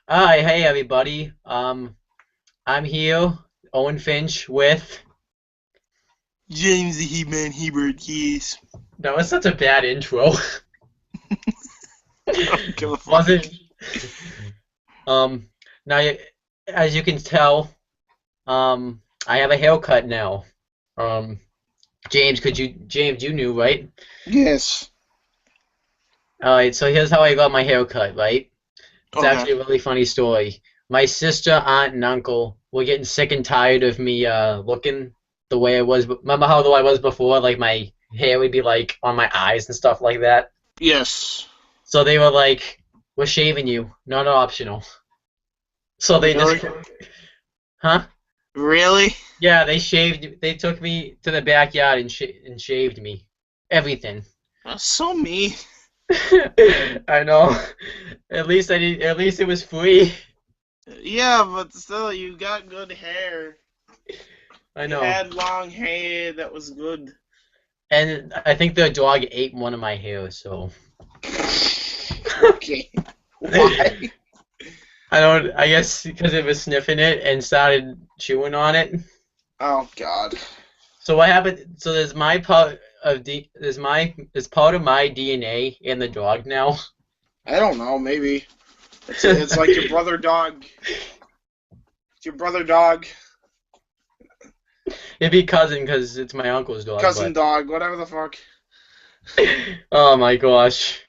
Hi, hey everybody. I'm here, Owen Finch with. James the He-Man Hebert, yes. That was such a bad intro. I don't give a fuck. Wasn't. Um, now, as you can tell, I have a haircut now. Um, James, you knew, right? Yes. Alright, so here's how I got my haircut, right? It's Okay. actually a really funny story. My sister, aunt, and uncle were getting sick and tired of me looking the way I was. Remember how though I was before? Like my hair would be like on my eyes and stuff like that. Yes. So they were like, "We're shaving you, not optional." So they just, Really? huh? Really? Yeah, they shaved. They took me to the backyard and shaved me, everything. That's so mean. I know. At least I did. At least it was free. Yeah, but still, you got good hair. I You know. had long hair that was good. And I think the dog ate one of my hairs, so Okay. Why? I don't. I guess because it was sniffing it and started chewing on it. Oh, God. So what happened? So there's my part of there's part of my DNA in the dog now. I don't know, maybe. It's like your brother dog. It's your brother dog, It'd be cousin because it's my uncle's dog. cousin But dog, whatever the fuck. oh my gosh,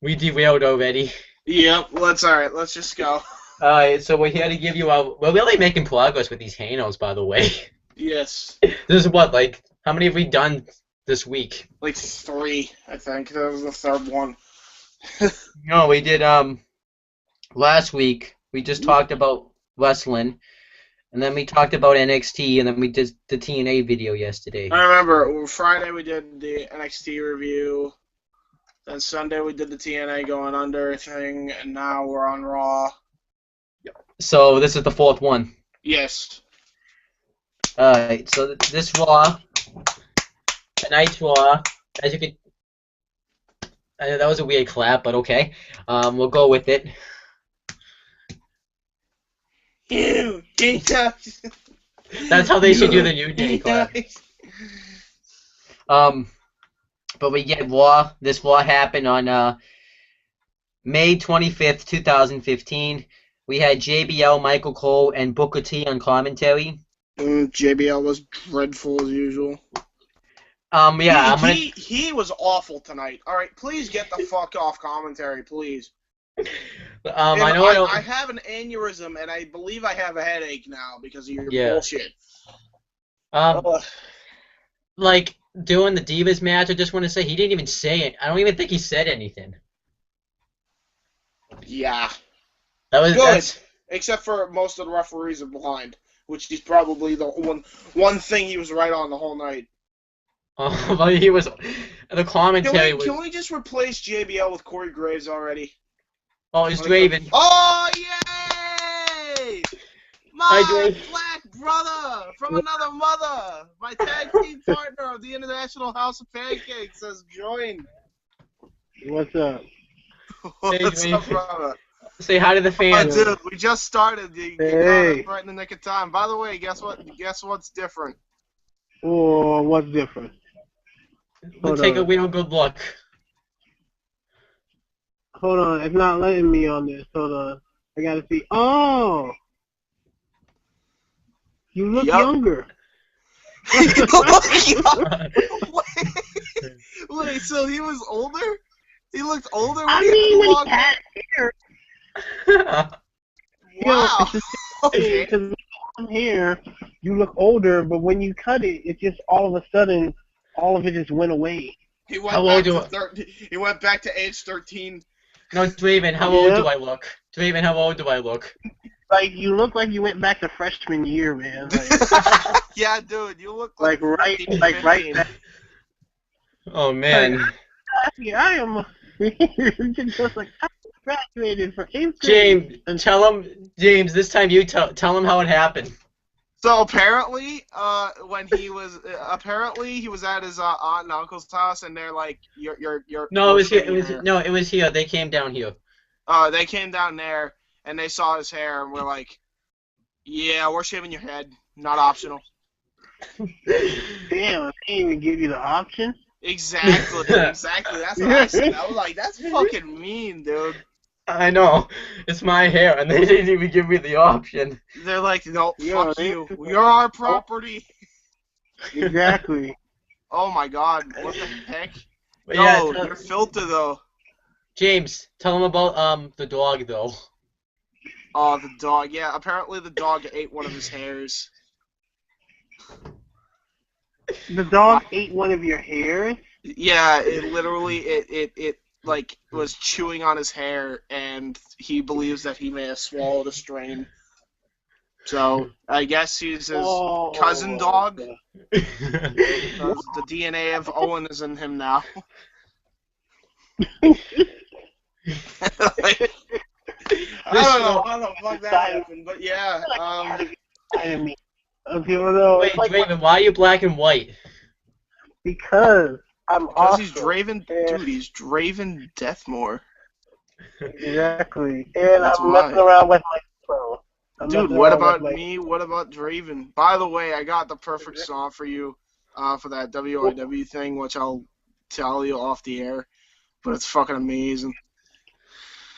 we derailed already. Yep, well, that's alright. Let's just go. So we're here to give you a. We're really making progress with these Hanos, by the way. Yes. This is what, like, how many have we done this week? Like three, I think. That was the third one. No, we did last week. We just talked about wrestling, and then we talked about NXT, and then we did the TNA video yesterday. I remember Friday we did the NXT review. Then Sunday we did the TNA going under thing, and now we're on Raw. So this is the fourth one. Yes. Alright, so this Raw, tonight's Raw, as you could, I know that was a weird clap, but okay. We'll go with it. You data. That's how they should do the New Day clap. Um, but we get Raw. This Raw happened on May 25th, 2015. We had JBL, Michael Cole, and Booker T on commentary. JBL was dreadful as usual. Yeah, He was awful tonight. All right, please get the fuck off commentary, please. I know I don't. I have an aneurysm, and I believe I have a headache now because of your Yeah. bullshit. Um, Ugh. like doing the Divas match, I just want to say he didn't even say it. I don't even think he said anything. Yeah. That was Good. that's. Except for most of the referees are blind, which is probably the one thing he was right on the whole night. But he was. The commentary was. Can we just replace JBL with Corey Graves already? Oh, it's Draven. Oh, yay! Hi, My Draven. black brother from another mother, my tag team partner of the International House of Pancakes has joined. What's up? What's Hey, up, Draven. brother? Say hi to the Oh, fans. dude, we just started. You got Hey. it right in the nick of time. By the way, guess what? Guess what's different? Or what's different? We'll Hold take a on. real good look. Hold on. It's not letting me on this. Hold on. I gotta see. Oh! You look Yup. younger. Wait, so he was older? He looked older when I he mean, when walked? he had hair. Wow. It's the same thing, Okay. because long hair, you look older, but when you cut it, it just all of a sudden, all of it just went away. He went How back old do to I? 13. He went back to age 13. No, Draven. How old do Yeah. I look? Draven, how old do I look? Like, you look like you went back to freshman year, man. Yeah, dude, you look Like, right, 14, like, right 15. back. Oh man. I am just like, I graduated from 8th grade. James, And tell him. James, this time you tell him how it happened. So apparently, when he was he was at his aunt and uncle's house, and they're like, "You're No, it we're was here. sitting here." It was here. They came down here. They came down there, and they saw his hair and were like, "Yeah, we're shaving your head, not optional." Damn, I can't even give you the option. Exactly. That's what I said. I was like, "That's fucking mean, dude." I know. It's my hair, and they didn't even give me the option. They're like, "No, Yeah, fuck they- you. You're our property." Exactly. Oh my god, what the heck? But Yo, yeah, your filter though. James, tell them about the dog though. Oh, the dog. Yeah, apparently the dog ate one of his hairs. The dog ate one of your hairs. Yeah, it literally it like was chewing on his hair, and he believes that he may have swallowed a strain. So I guess he's his cousin dog. Because the DNA of Owen is in him now. I don't know how the fuck that happened, but yeah. Okay, well, no, Wait, it's like Draven, why are you black and white? because I'm Because awesome. he's Draven, dude. He's Draven Deathmore. Exactly, and That's I'm messing around with my phone. Dude, what about me? What about Draven? By the way, I got the perfect song for you, for that WIW thing, which I'll tell you off the air. But it's fucking amazing.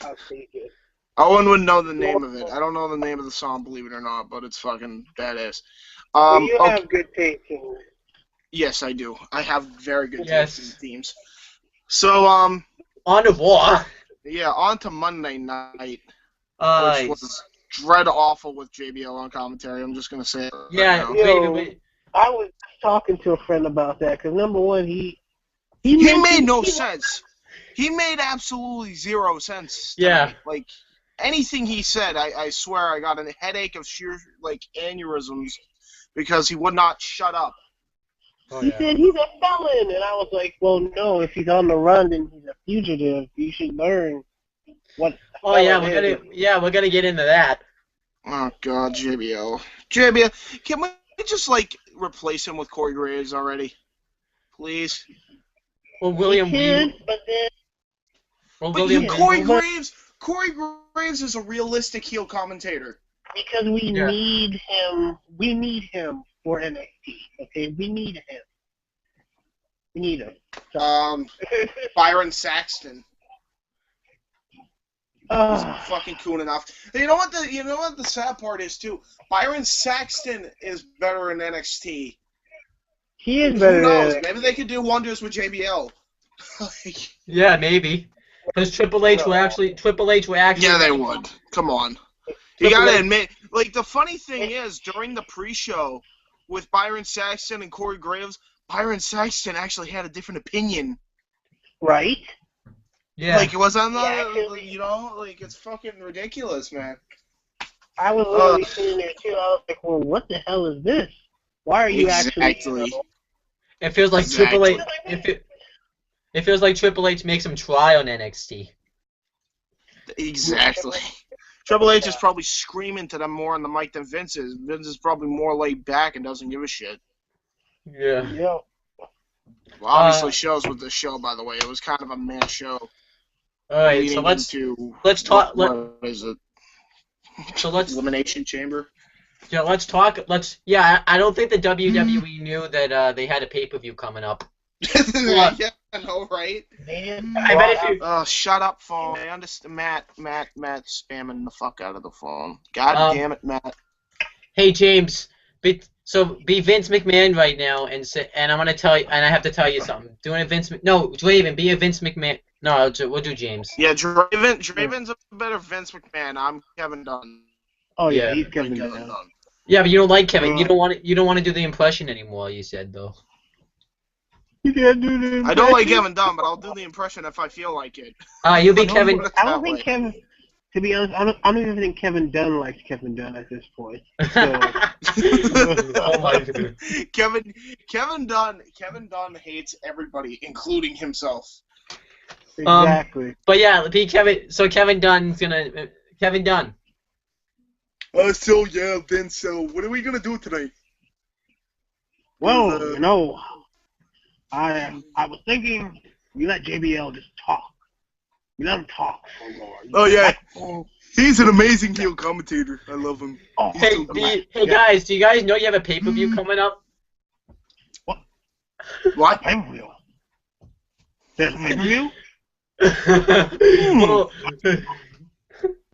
I'll take it. Owen would know the name of it. I don't know the name of the song, believe it or not, but it's fucking badass. You Okay. have good taste in Yes, I do. I have very good Yes. taste in themes. So, Au revoir. yeah, on to Monday night, which Uh, was dread awful with JBL on commentary. I'm just gonna say it right yeah, now. wait. I was talking to a friend about that because number one, he made no sense. He made absolutely zero sense. Yeah. Tonight. Like anything he said, I swear I got a headache of sheer like aneurysms because he would not shut up. Oh, He yeah. said he's a felon, and I was like, well, no, if he's on the run, then he's a fugitive. You should learn what. Oh yeah, we're gonna get into that. Oh God, JBL. Can we just like replace him with Corey Graves already, please? Well, William, But then William, Corey Graves is a realistic heel commentator. because we Yeah. need him, for NXT. Okay, we need him. We need him. So, Byron Saxton. He's fucking cool enough. You know what the sad part is too? Byron Saxton is better in NXT. he is Who better. knows? Than, Maybe they could do wonders with JBL. yeah, maybe. Because Triple H will actually. Yeah, they would. Come on. You gotta admit, like the funny thing is, during the pre-show with Byron Saxton and Corey Graves, Byron Saxton actually had a different opinion. right? Yeah. Like it was on the, Yeah, like it's fucking ridiculous, man. I was literally sitting there too. I was like, well, what the hell is this? Why are you actually? It feels like Exactly. Triple H. It feels like Triple H makes him try on NXT. Exactly. Triple H is probably screaming to them more on the mic than Vince is. Vince is probably more laid back and doesn't give a shit. Yeah. Yeah. Well, obviously shows with the show, by the way. It was kind of a meh show. All right, so let's talk. What is it? So let's Elimination Chamber. Yeah, let's talk. Yeah, I don't think the WWE knew that they had a pay-per-view coming up. Yeah, I know, right? I bet if you. Oh, shut up, phone. I understand. Matt spamming the fuck out of the phone. God damn it, Matt. Hey James, be Vince McMahon right now, and I'm gonna tell you, and I have to tell you something. Doing a Vince, no, Draven, be a Vince McMahon. No, we'll do James. Yeah, Draven's a better Vince McMahon. I'm Kevin Dunn. Oh yeah, Yeah. he's Kevin Dunn. Yeah, but you don't like Kevin. You don't want to do the impression anymore. You said though. I don't like Kevin Dunn, but I'll do the impression if I feel like it. You'll be Kevin. I don't think Kevin. To be honest, I don't even think Kevin Dunn likes Kevin Dunn at this point. So. Oh my God. Kevin Dunn hates everybody, including himself. Exactly. But yeah, be Kevin. So Kevin Dunn's gonna Kevin Dunn. So yeah, Vince. So what are we gonna do tonight? Well, I was thinking we let JBL just talk. We let him talk for more. Oh yeah. He's an amazing heel commentator. I love him. Oh, He's Hey, so good. guys, do you guys know you have a pay-per-view coming up? What? Pay-per-view. There's pay-per-view? Well,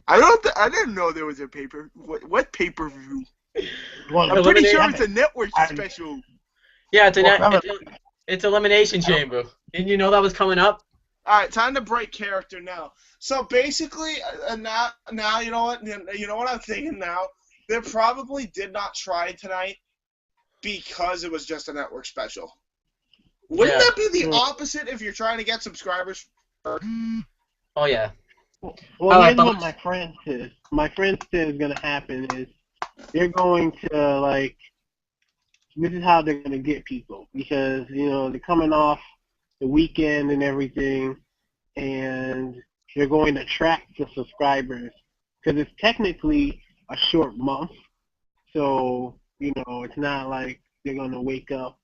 I didn't know there was a what pay-per-view? Well, I'm pretty sure Eliminate- it's a network special. yeah, Well, it's Elimination Chamber. Didn't you know that was coming up? All right, time to break character now. So basically, now you know what? You know what I'm thinking now? They probably did not try tonight because it was just a network special. Wouldn't Yeah. that be the opposite if you're trying to get subscribers? Oh yeah. Well, Alright, here's but what my friend says. My friend says is going to happen is they're going to, like, this is how they're going to get people. Because, you know, they're coming off the weekend and everything, and they're going to track the subscribers. Because it's technically a short month. So, you know, it's not like they're going to wake up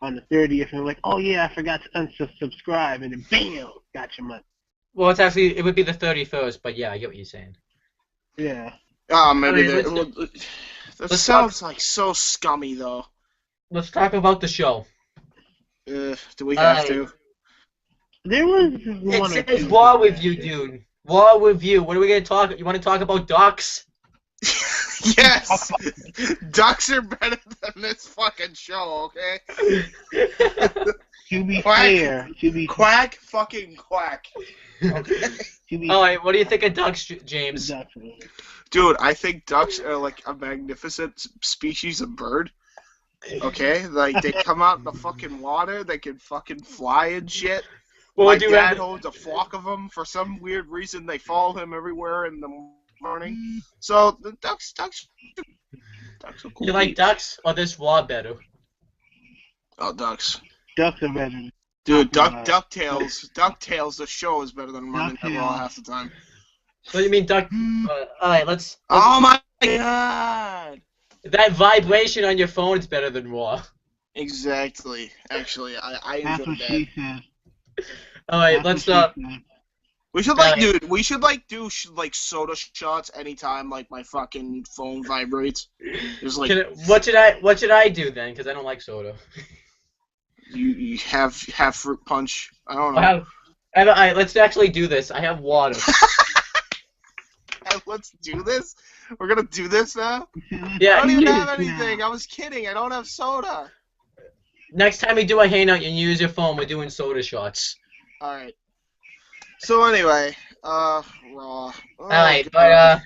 on the 30th and like, oh yeah, I forgot to unsubscribe, and then bam, got your money. Well, it would be the 31st, but yeah, I get what you're saying. Yeah. Oh, maybe I mean, that let's sounds like so scummy, though. Let's talk about the show. Do we have to? There was It one or says two War things with you, that- dude. War with you. What are we gonna talk? You want to talk about ducks? Yes! Ducks are better than this fucking show, okay? To be Quack. fair, Quack fucking quack. to be All right, what do you think of ducks, James? definitely. Dude, I think ducks are like a magnificent species of bird. Okay? Like, they come out in the fucking water, they can fucking fly and shit. Well, My do you dad have- owns a flock of them. For some weird reason, they follow him everywhere in the morning. So, the ducks are cool. You like ducks or this war better? Oh, ducks. Ducks are better. Dude, Uh, DuckTales, the show is better than Monday Night Raw DuckTales. half the time. What do you mean duck? All right, let's. Oh my god! That vibration on your phone is better than war. Exactly. Actually, I That's enjoyed what that. she said. All right, That's let's. what she said. We should Right. dude. We should do like soda shots anytime like my fucking phone vibrates. Just like What should I do then? Because I don't like soda. you have fruit punch. I don't know. All right, let's actually do this. I have water. Let's do this. We're gonna do this now. I Yeah. don't even have Yeah. anything. I was kidding. I don't have soda. Next time we do a hangout and you use your phone, we're doing soda shots. All right. So anyway, Raw. Oh, All right, God.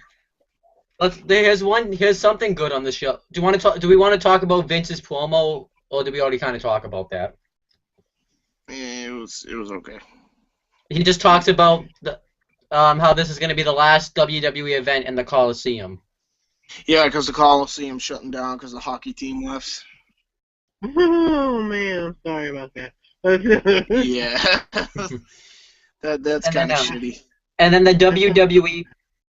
but here's something good on the show. Do we want to talk about Vince's promo, or did we already kind of talk about that? It was okay. He just talks about how this is going to be the last WWE event in the Coliseum. Yeah, because the Coliseum shutting down because the hockey team left. Oh man, I'm sorry about that. Yeah. That's And kind then, of shitty. And then the WWE.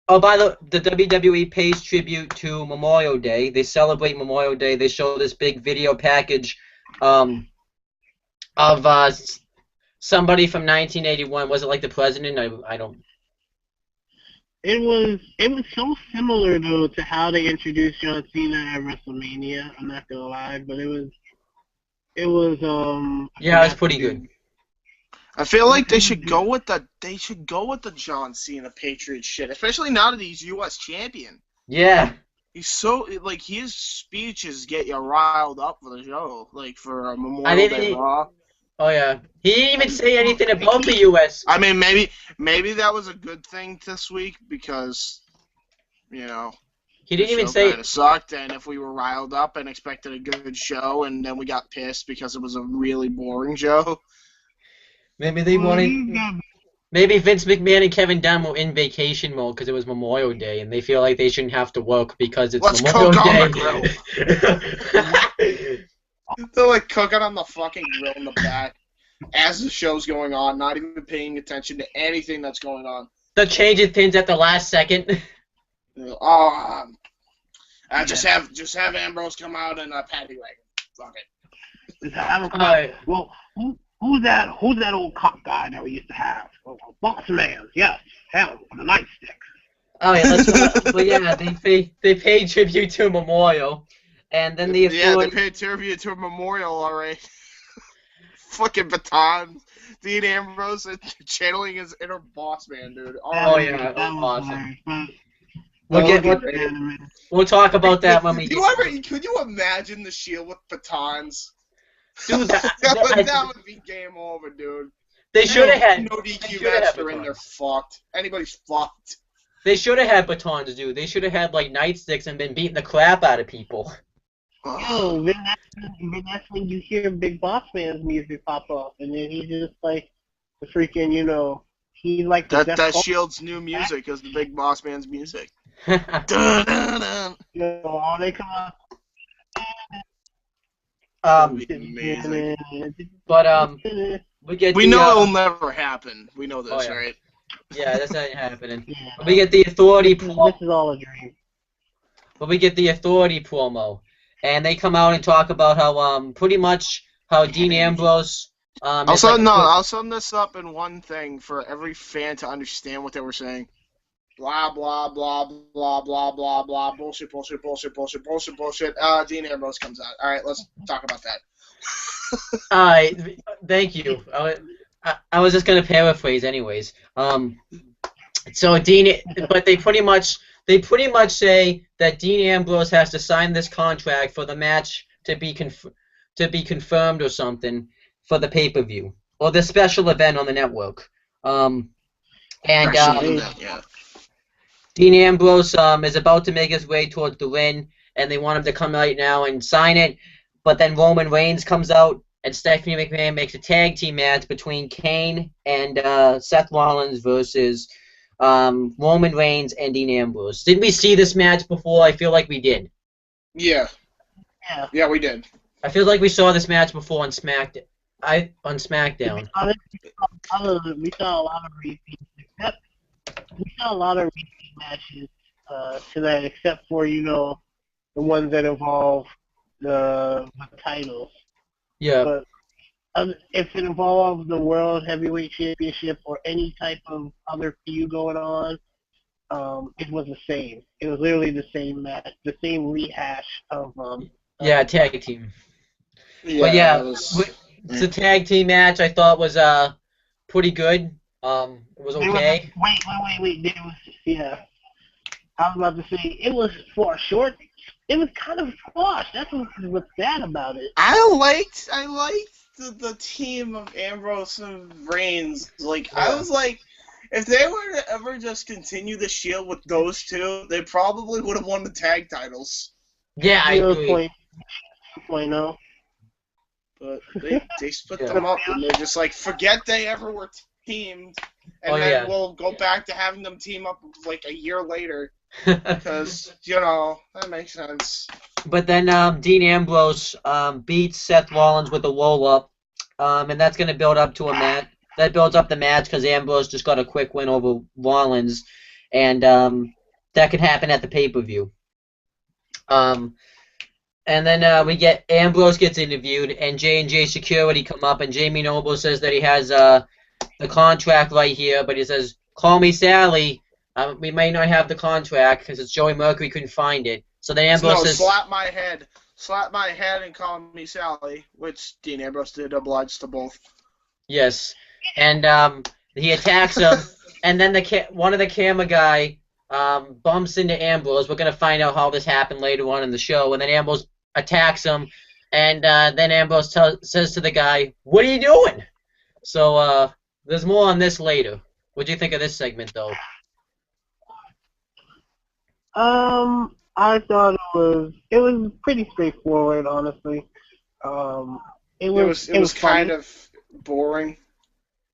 Oh, the WWE pays tribute to Memorial Day. They celebrate Memorial Day. They show this big video package of somebody from 1981. Was it like the president? I don't. It was so similar though to how they introduced John Cena at WrestleMania. I'm not gonna lie, but it was Yeah, it was pretty good. I feel like they should go with the John Cena Patriot shit, especially now that he's U.S. champion. Yeah. He's so like his speeches get you riled up for the show, like for a Memorial Day Raw. Oh yeah. He didn't even say anything about the U.S. I mean, maybe that was a good thing this week because, you know, He didn't even the show say. kinda sucked, and if we were riled up and expected a good show, and then we got pissed because it was a really boring show. Maybe they wanted. Maybe Vince McMahon and Kevin Dunn were in vacation mode because it was Memorial Day, and they feel like they shouldn't have to work because it's Let's Memorial cook on Day. the grill. They're like cooking on the fucking grill in the back as the show's going on, not even paying attention to anything that's going on. They're changing things at the last second. Oh, just have Ambrose come out in a paddy wagon. Fuck it. Just have him come Alright. out. Well, who's that old cop guy that we used to have? Oh, Boss Man, yes, hell, with a nightstick. Oh yeah, but yeah, they pay tribute to Memorial, and then the Yeah, they Authority. paid tribute to a memorial already. Fucking batons. Dean Ambrose channeling his inner boss man, dude. Oh Oh, yeah, That was awesome. hilarious. But We'll that get was we'll, great. we'll talk about that when we Could get. you ever? Could you imagine the Shield with batons? Dude, That would be game over, dude. they should have Any had no they DQ should have match had they're in, they're batons. fucked. Anybody's fucked. They should have had batons, dude. They should have had like nightsticks and been beating the crap out of people. yo, then that's when you hear Big Boss Man's music pop up, and then he's just like the freaking, he's like the That best. Shield's new music is the Big Boss Man's music. Dun, dun, dun. All they come out. That'd um, be amazing. but we get We the know it'll never happen. We know this, Oh, yeah. right? yeah, that's not happening. Yeah, We get the Authority this promo. is all a dream. But we get the Authority promo, and they come out and talk about how pretty much how Dean Ambrose I'll is like sum this up in one thing for every fan to understand what they were saying. Blah blah blah blah blah blah blah bullshit bullshit bullshit bullshit bullshit bullshit. Dean Ambrose comes out. All right, let's talk about that. Alright, thank you. I was just gonna paraphrase anyways. So Dean, but they pretty much say that Dean Ambrose has to sign this contract for the match to be confirmed or something for the pay-per-view or the special event on the network. And Yeah. Dean Ambrose is about to make his way towards the ring, and they want him to come right now and sign it. But then Roman Reigns comes out, and Stephanie McMahon makes a tag team match between Kane and Seth Rollins versus Roman Reigns and Dean Ambrose. Did we see this match before? I feel like we did. Yeah. Yeah. Yeah, we did. I feel like we saw this match before on SmackDown. On SmackDown. We saw a lot of repeats, we saw a lot of repeat matches tonight, except for the ones that involve the titles. Yeah. But if it involves the World Heavyweight Championship or any type of other feud going on, it was the same. It was literally the same match, the same rehash of Yeah, tag team. Yeah, But yeah, that was- the tag team match I thought was pretty good. It was okay. Wait. There was, yeah. I was about to say it was for a short. It was kind of squash. That's what's bad about it. I liked the team of Ambrose and Reigns. Like, I was like, if they were to ever just continue the Shield with those two, they probably would have won the tag titles. Yeah, I agree. 2.0. But they split them up, and they're just like, forget they ever were teamed, and then we'll go back to having them team up like a year later. Because, that makes sense. But then Dean Ambrose beats Seth Rollins with a roll-up, and that's going to build up to a match. That builds up the match because Ambrose just got a quick win over Rollins, and that could happen at the pay-per-view. And then we get Ambrose gets interviewed, and J&J Security come up, and Jamie Noble says that he has the contract right here, but he says, "Call me Sally. We may not have the contract because it's Joey Mercury couldn't find it." So then Ambrose says, slap my head and call me Sally, which Dean Ambrose did oblige to both. Yes, and he attacks him, and then one of the camera guy bumps into Ambrose. We're gonna find out how this happened later on in the show, and then Ambrose attacks him, and then Ambrose says to the guy, "What are you doing?" So there's more on this later. What do you think of this segment, though? I thought it was pretty straightforward, honestly. It was kind of boring.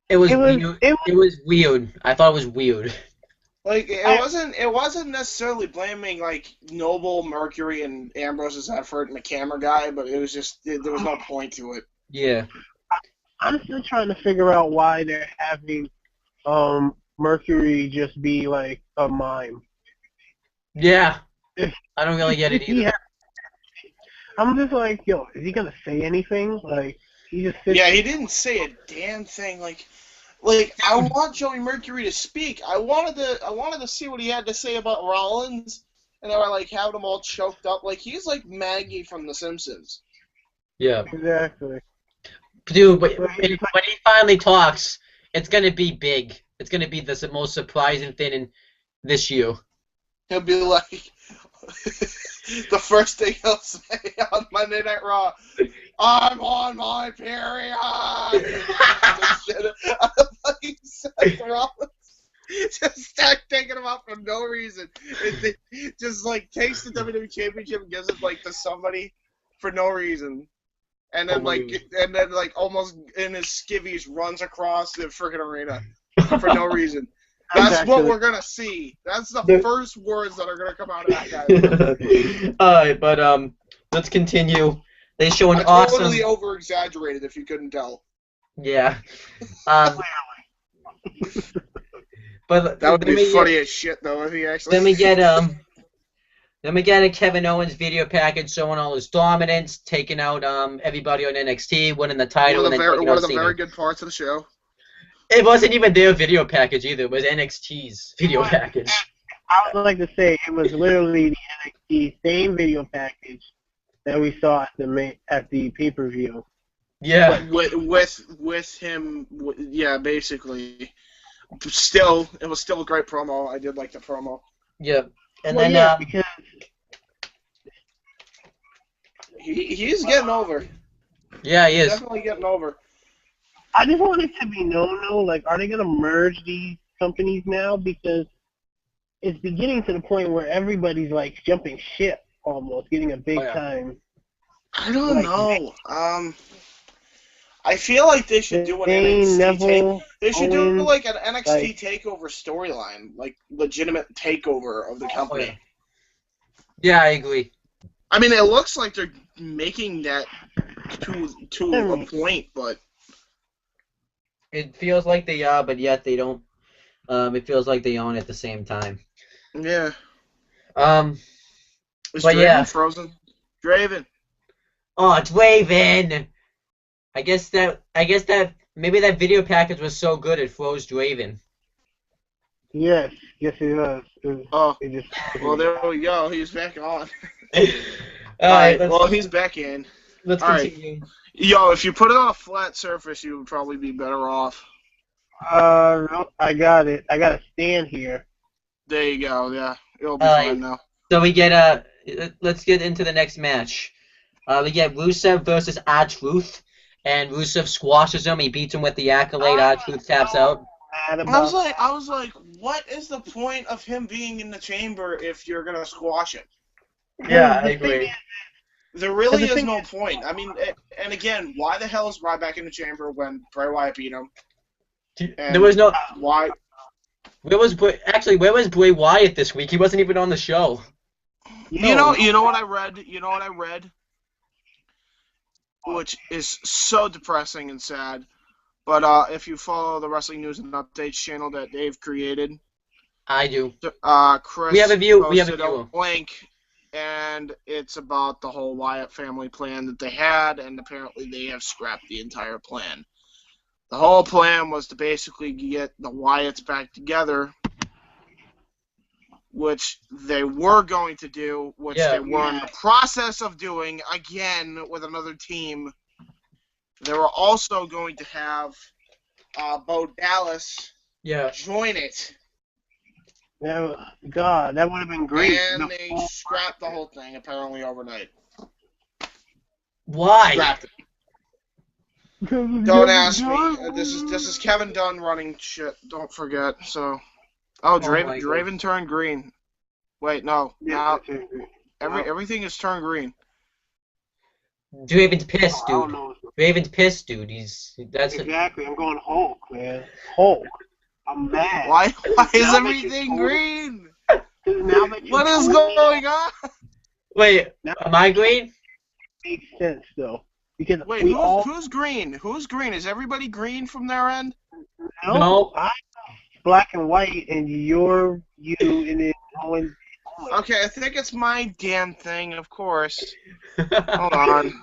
It was weird. I thought it was weird. Like it wasn't necessarily blaming like Noble, Mercury, and Ambrose's effort and the camera guy, but it was just there was no point to it. Yeah. I'm still trying to figure out why they're having Mercury just be like a mime. Yeah. I don't really get it either. I'm just like, is he gonna say anything? Like he just sits he didn't say a damn thing. Like Like, I want Joey Mercury to speak. I wanted to see what he had to say about Rollins, and they were like having him all choked up. Like, he's like Maggie from The Simpsons. Yeah. Exactly. Dude, but when he finally talks, it's gonna be big. It's gonna be the most surprising thing in this year. He'll be like, the first thing he'll say on Monday Night Raw, I'm on my period. Like Seth Rollins just start taking him out for no reason. Just like takes the WWE Championship and gives it like to somebody for no reason. And then like almost in his skivvies runs across the freaking arena for no reason. That's what we're gonna see. That's the first words that are gonna come out of that guy. Alright, but let's continue. They show an awesome. Totally over exaggerated if you couldn't tell. Yeah. But that would be funny as shit though if he actually. Then we get a Kevin Owens video package showing all his dominance, taking out everybody on NXT, winning the title. One of the very good parts of the show. It wasn't even their video package either. It was NXT's video package. I would like to say it was literally the NXT same video package that we saw at the pay-per-view. Yeah. With him, yeah, basically. Still, it was still a great promo. I did like the promo. Yeah. And because he's getting over. Yeah, he is. Definitely getting over. I just want it to be known, though, like, are they going to merge these companies now? Because it's beginning to the point where everybody's, like, jumping ship, almost, getting a big time. I don't know. I feel like they should do an NXT They should do, like, an NXT takeover storyline, like, legitimate takeover of the company. Yeah, I agree. I mean, it looks like they're making that to a point, but... It feels like they are, but yet they don't. It feels like they own at the same time. Yeah. Is but Draven frozen? Draven. Oh, Draven! I guess that maybe that video package was so good it froze Draven. Yes, it was. Well, there we go. He's back on. Alright, well, he's back in. Let's continue. Right. Yo, if you put it on a flat surface, you would probably be better off. No, I got it. I got a stand here. There you go. Yeah, it'll be fine now. So we get let's get into the next match. We get Rusev versus R-Truth, and Rusev squashes him. He beats him with the accolade. R-Truth taps out. I was like, what is the point of him being in the chamber if you're gonna squash him? Yeah, I agree. There really is no point. I mean, and again, why the hell is Ryback in the chamber when Bray Wyatt beat him? And there was no. Why? Where was Bray Wyatt this week? He wasn't even on the show. You know what I read? You know what I read? Which is so depressing and sad. But if you follow the Wrestling News and Updates channel that Dave created, I do. Chris we have a view. posted a link, and it's about the whole Wyatt family plan that they had, and apparently they have scrapped the entire plan. The whole plan was to basically get the Wyatts back together, which they were going to do, which they were in the process of doing, again, with another team. They were also going to have Bo Dallas join it. God, that would have been great. And they scrapped the whole thing, apparently, overnight. Why? Scrapped it. Don't ask me. This is Kevin Dunn running shit. Don't forget. So, Draven turned green. Wait, no. Yeah, everything is turned green. Draven's pissed, dude. Draven's pissed, dude. Exactly. I'm going Hulk, man. Hulk. I'm mad. Why is everything green? What is going on? Wait, am I green? Makes sense though. Because wait, who's green? Who's green? Is everybody green from their end? No. I'm black and white, and you're you, and then Owen. Okay, I think it's my damn thing, of course. Hold on.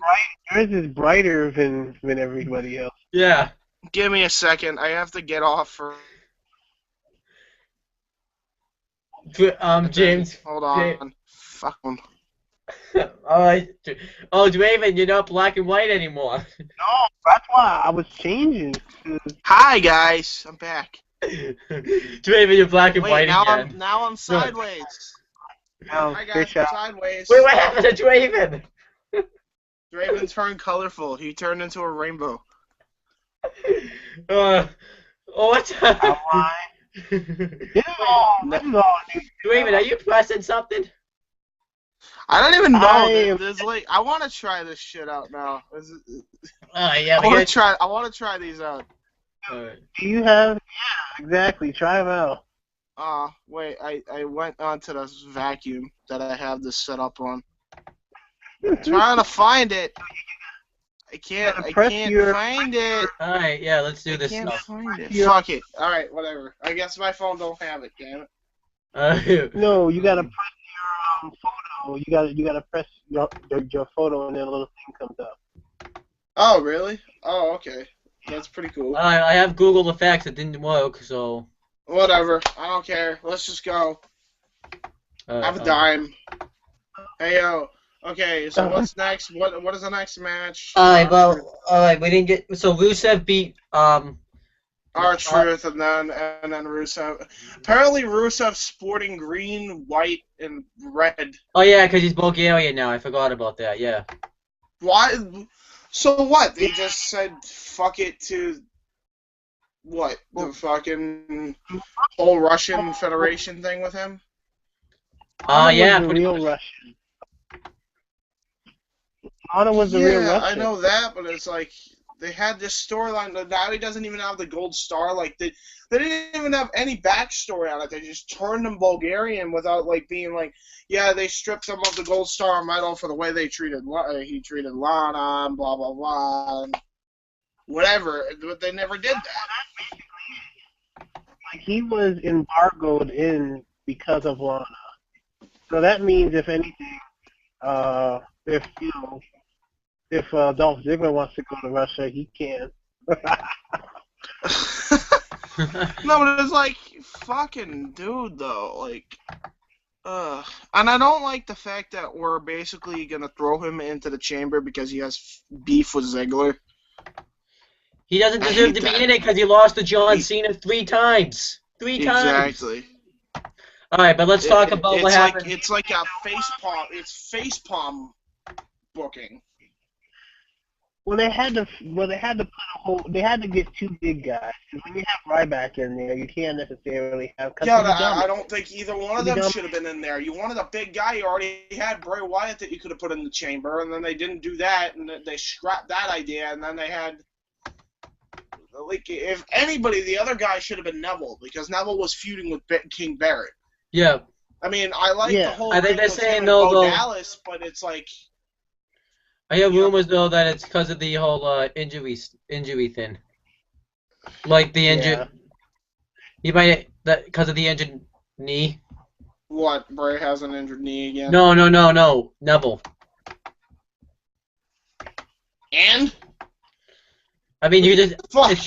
Yours is brighter than everybody else. Yeah. Give me a second. I have to get off for. James. Hold on. Fuck 'em. Alright. Oh, Draven, you're not black and white anymore. No, that's why I was changing. Hi guys, I'm back. Draven, you're black and white Wait, now again. I'm sideways. Now, Hi guys, fish I'm out. sideways. Wait, what happened to Draven? Draven turned colorful. He turned into a rainbow. Oh, what's up? This is all new. Draven, are you pressing something? I don't even know. I- There's like, I want to try this shit out now. Yeah, I want to try these out. Alright. Do you have? Yeah, exactly. Try them out. Wait, I went onto this vacuum that I have this set up on. Trying to find it. I can't find it. Alright, yeah, let's do this Can't stuff. find it. Fuck it. Alright, whatever. I guess my phone don't have it, damn it. No, you gotta press your photo. You gotta press your photo, and then a little thing comes up. Oh, really? Oh, okay. That's pretty cool. I have Google Effects, it didn't work, so... Whatever. I don't care. Let's just go. Have a dime. Hey, yo. Okay, so what's next? What is the next match? Alright, we didn't get... So Rusev beat, R-Truth, and then Rusev. Apparently Rusev's sporting green, white, and red. Oh yeah, because he's Bulgarian now, I forgot about that, yeah. Why? So what? They just said fuck it to... What? The fucking whole Russian Federation thing with him? Yeah, the pretty real much. Russian. Lana was the real Yeah, Russian. I know that, but it's like they had this storyline that now he doesn't even have the gold star. Like they didn't even have any backstory on it. They just turned him Bulgarian without like being like, yeah, they stripped him of the gold star medal for the way they treated he treated Lana and blah blah blah, and whatever. But they never did that. Like, he was embargoed in because of Lana. So that means, if anything, if Dolph Ziggler wants to go to Russia, he can. No, but it's like, fucking dude, though. Like, and I don't like the fact that we're basically gonna throw him into the chamber because he has beef with Ziggler. He doesn't deserve to be in it because he lost to John Cena 3 times. 3 times. Exactly. Alright, but let's talk about what happened. It's like a facepalm. It's facepalm booking. Well, they had to put they had to get 2 big guys. When you have Ryback in there, you can't necessarily have. Yeah, I don't think either one of them should have been in there. You wanted a big guy. You already had Bray Wyatt that you could have put in the chamber, and then they didn't do that, and they scrapped that idea, and then they had. Like, if anybody, the other guy should have been Neville, because Neville was feuding with King Barrett. Yeah. I mean, I like the whole I think they're thing saying, with though, Dallas, but it's like... I hear rumors, though, that it's because of the whole injury thing. Like, the injured... Yeah. You might... Because of the injured knee? What, Bray has an injured knee again? No. Neville. And? I mean, you just... Fuck!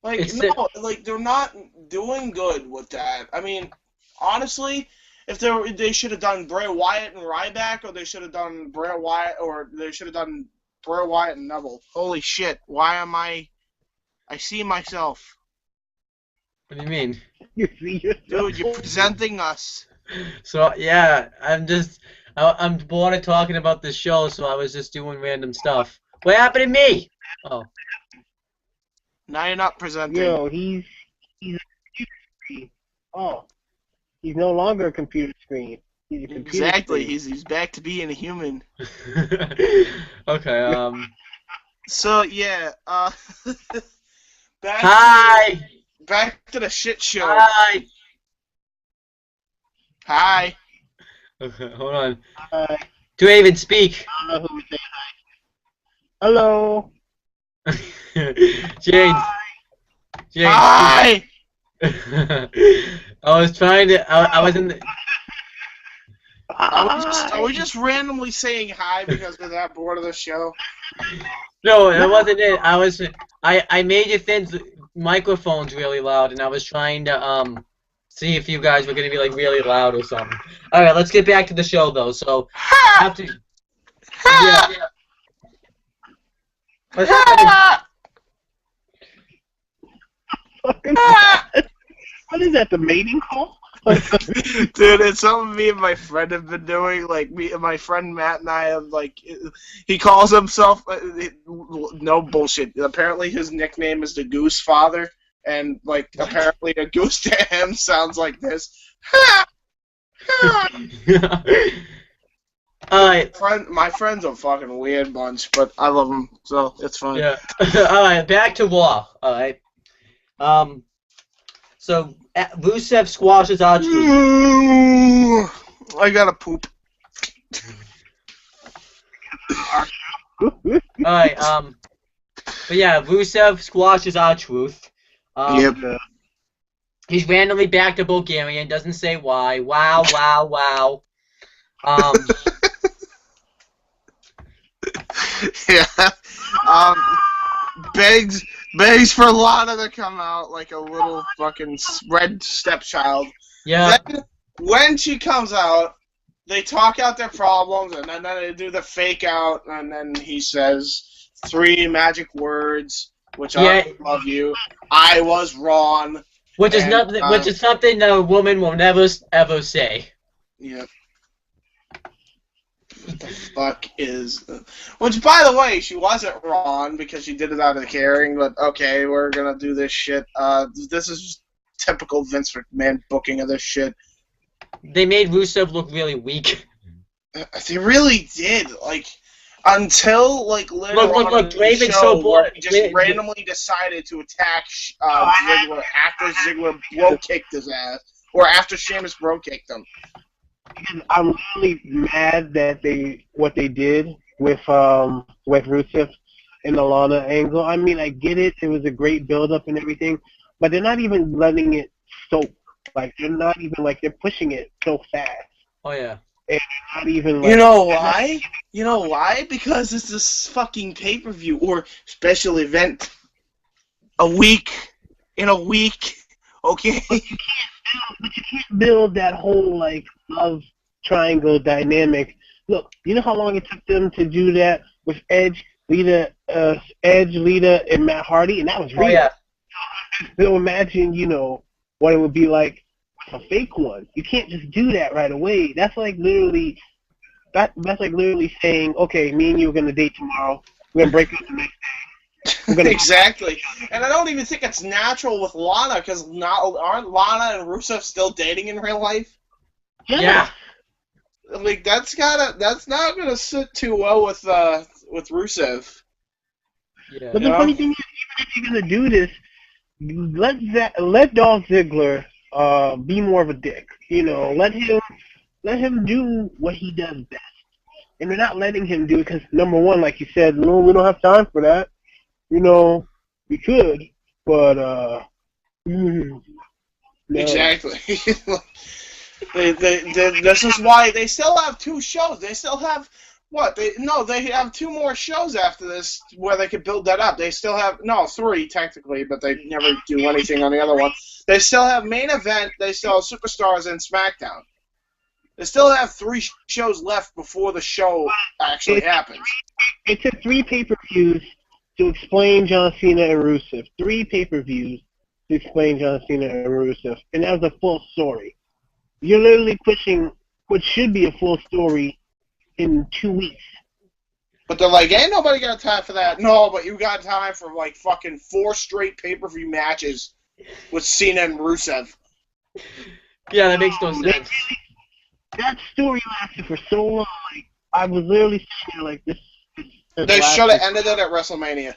Like, no, like, they're not doing good with that. I mean, honestly, if they should have done Bray Wyatt and Ryback, or they should have done Bray Wyatt and Neville. Holy shit, why am I see myself. What do you mean? You see yourself. Dude, you're presenting us. So, yeah, I'm bored of talking about this show, so I was just doing random stuff. What happened to me? Oh. Now you're not presenting. Yo, he's a computer screen. Oh, he's no longer a computer screen. He's a computer Exactly. screen. He's back to being a human. Okay. So yeah. Back to the shit show. Hi. Hi. Okay, hold on. Hi. Draven, speak. I don't know who was saying hi. Hello. James. Hi. I was trying to. I was in the. Are we just randomly saying hi because we're that bored of the show? No, that wasn't it. I made your things microphones really loud, and I was trying to see if you guys were gonna be like really loud or something. All right, let's get back to the show though. So Ha! after, yeah, Ha! let's, Ha! Ha! What is that? The mating call? Dude, it's something me and my friend have been doing. Like, me and my friend Matt and I have, like, he calls himself, no bullshit. Apparently his nickname is the Goose Father, and, like, apparently a goose to him sounds like this. Ha! Ha! all right, My friend's a fucking weird bunch, but I love him, so it's fine. yeah, all right, back to Raw. All right, so Rusev squashes R-Truth. I gotta poop. All right, but yeah, Rusev squashes R-Truth. Yep. He's randomly back to Bulgarian, doesn't say why. Wow, wow, wow. Yeah. Begs for Lana to come out like a little fucking red stepchild. Yeah. Then, when she comes out, they talk out their problems, and then they do the fake out, and then he says 3 magic words, which I love you. I was wrong. Which is something that a woman will never ever say. Yeah. What the fuck is... Which, by the way, she wasn't wrong because she did it out of caring, but okay, we're gonna do this shit. This is just typical Vince McMahon booking of this shit. They made Rusev look really weak. They really did. Like, until, like, later on in the Draven's show so where bored. he just randomly decided to attack Ziggler after Ziggler bro-kicked his ass. Or after Sheamus bro-kicked him. I'm really mad that what they did with Rusev and the Lana angle. I mean, I get it. It was a great build-up and everything, but they're not even letting it soak. Like, they're not even, like, they're pushing it so fast. Oh, yeah. And not even, like... You know why? You know why? Because it's this fucking pay-per-view or special event. In a week. Okay? But you can't build that whole, like, love triangle dynamic. Look, you know how long it took them to do that with Edge, Lita, and Matt Hardy? And that was real. Oh, yeah. So imagine, what it would be like with a fake one. You can't just do that right away. That's like literally saying, okay, me and you are going to date tomorrow. We're going to break up the next day. Exactly. And I don't even think it's natural with Lana, because aren't Lana and Rusev still dating in real life? Yeah. Like, that's not gonna sit too well with Rusev. Yeah. But the funny thing is, even if you're gonna do this, let Dolph Ziggler be more of a dick. Let him do what he does best. And they're not letting him do it because, number one, like you said, no, we don't have time for that. We could, but no. Exactly. This is why they still have 2 shows. They still have what? They have 2 more shows after this where they could build that up. They still have 3 technically, but they never do anything on the other one. They still have main event. They still have Superstars and SmackDown. They still have 3 shows left before the show actually happens. It took 3 pay-per-views to explain John Cena and Rusev. 3 pay-per-views to explain John Cena and Rusev, and that was a full story. You're literally pushing what should be a full story in 2 weeks. But they're like, ain't nobody got time for that. No, but you got time for like fucking 4 straight pay-per-view matches with Cena and Rusev. Yeah, that makes no sense. That story lasted for so long. Like, I was literally sitting there like this. They should have ended it at WrestleMania.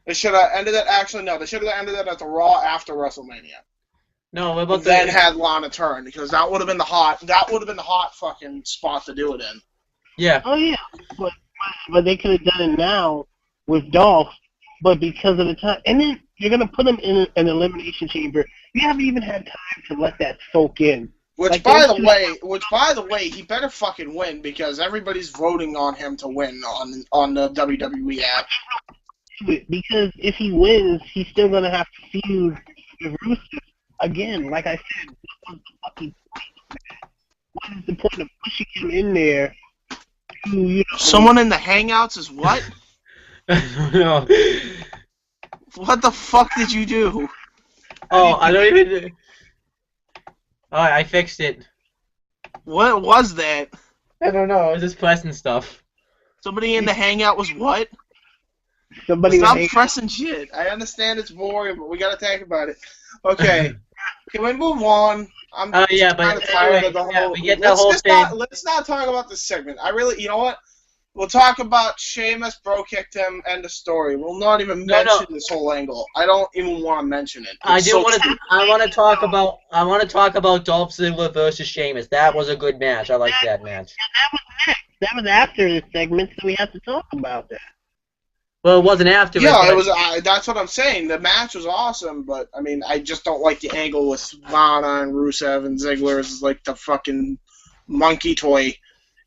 They should have ended it. Actually, no. They should have ended it at the Raw after WrestleMania. No, what about then had Lana turn, because that would have been the hot fucking spot to do it in. Yeah. Oh yeah, but they could have done it now with Dolph, but because of the time, and then you're gonna put him in an elimination chamber. You haven't even had time to let that soak in. Which, Like, by the way, he better fucking win because everybody's voting on him to win on the WWE app. because if he wins, he's still gonna have to feud with Rusev again. Like I said, what was the fucking point? What is the point of pushing him in there to, Someone in the Hangouts is what? No. What the fuck did you do? Oh, I don't even. Alright, I fixed it. What was that? I don't know. I was just pressing stuff. Somebody in the Hangout was what? somebody Stop would pressing shit. I understand it's boring, but we gotta talk about it. Okay, can we move on? I'm Yeah, but kind of tired anyway, of the yeah, whole. we get the whole thing. Let's not talk about this segment. You know what? We'll talk about Sheamus bro kicked him and the story. We'll not even mention this whole angle. I don't even want to mention it. I want to talk about Dolph Ziggler versus Sheamus. That was a good match. I like that match. that was next. That was after the segment, so we have to talk about that. Well, it wasn't after. Yeah, it was. That's what I'm saying. The match was awesome, but I mean, I just don't like the angle with Lana and Rusev and Ziggler is like the fucking monkey toy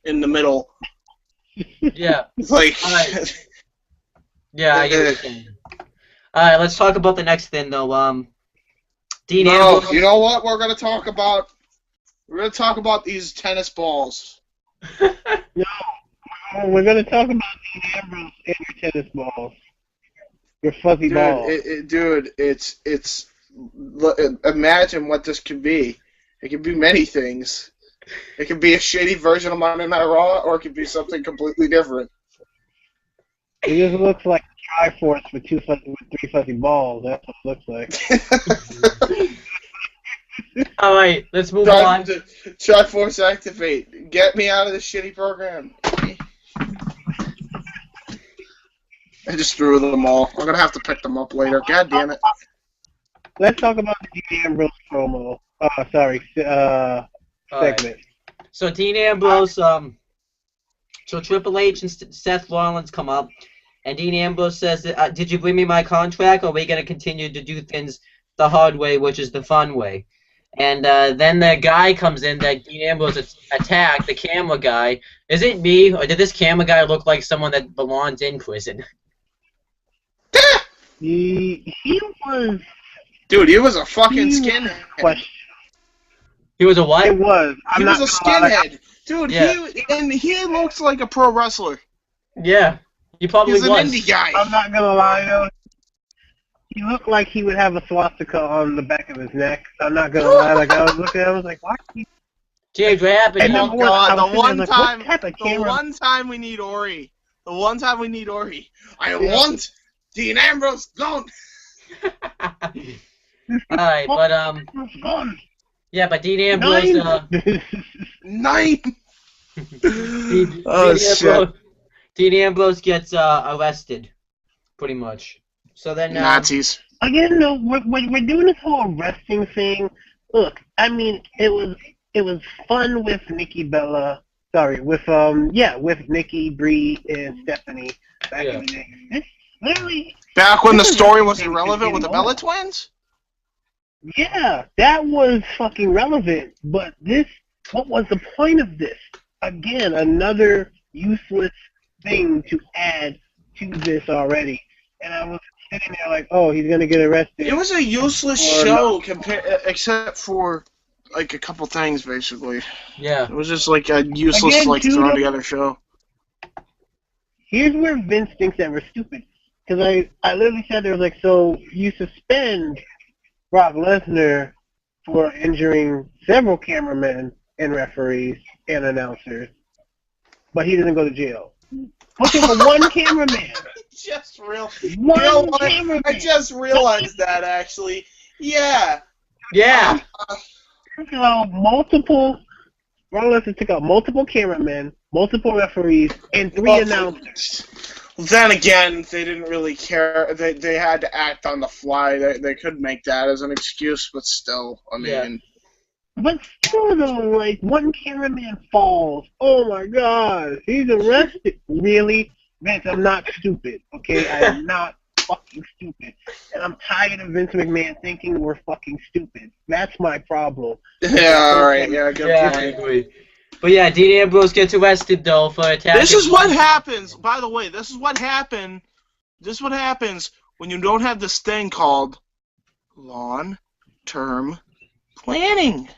in the middle. Yeah. It's like. Right. Yeah, I get what you're saying. All right, let's talk about the next thing though. Dean Ambrose. You know what? We're gonna talk about. We're gonna talk about these tennis balls. No, we're gonna talk about Dean Ambrose and your tennis balls. Your fuzzy balls. Dude, it's. Imagine what this could be. It could be many things. It could be a shitty version of Monday Night Raw, or it could be something completely different. It just looks like a Triforce with three fuzzy balls. That's what it looks like. All right, let's move on. Triforce activate. Get me out of this shitty program. I just threw them all. I'm gonna have to pick them up later. God damn it. Let's talk about the Dean Ambrose promo. Segment. So Dean Ambrose, so Triple H and Seth Rollins come up, and Dean Ambrose says, "Did you bring me my contract, or are we gonna continue to do things the hard way, which is the fun way?" And then the guy comes in that Dean Ambrose attacked, the camera guy. Is it me, or did this camera guy look like someone that belongs in prison? He was. Dude, he was a fucking skinhead. He was a what? It was. He was a skinhead. Dude, yeah. He looks like a pro wrestler. Yeah, he probably was. He's an indie guy. I'm not gonna lie though. He looked like he would have a swastika on the back of his neck. I'm not gonna lie. Like I was looking at him, I was like, why? James, what happened? Oh God, the one time we need Ori. The one time we need Ori. I want Dean Ambrose gone. Alright, but yeah, but Dean Ambrose 9. Dean Ambrose gets arrested, pretty much. So then Nazis. Again, no, we're doing this whole arresting thing. Look, I mean, it was fun with Nikki Bella. Sorry, with Nikki, Brie, and Stephanie back in the day. This literally back when the story was irrelevant with the Bella twins. Yeah, that was fucking relevant. But what was the point of this? Again, another useless thing to add to this already. And I was sitting there like, oh, he's gonna get arrested. It was a useless show except for like a couple things, basically. Yeah. It was just like a useless, thrown together show. Here's where Vince thinks that we're stupid. Because I literally said there was like, so you suspend Brock Lesnar for injuring several cameramen and referees and announcers, but he doesn't go to jail. Okay, for one cameraman. I just realized that, actually. Yeah. Yeah. Brock Lesnar took out multiple cameramen, multiple referees, and 3 announcers. Then again, they didn't really care. They had to act on the fly. They could make that as an excuse, but still, I mean. Yeah. But still, though, like, one cameraman falls. Oh my God, he's arrested. Really? Vince, I'm not stupid, okay? I am not fucking stupid. And I'm tired of Vince McMahon thinking we're fucking stupid. That's my problem. Yeah, alright, yeah, good Yeah, I point. agree. But yeah, Dean Ambrose gets arrested though for attacking. This is what happens, by the way, this is what happened. This is what happens when you don't have this thing called long-term planning.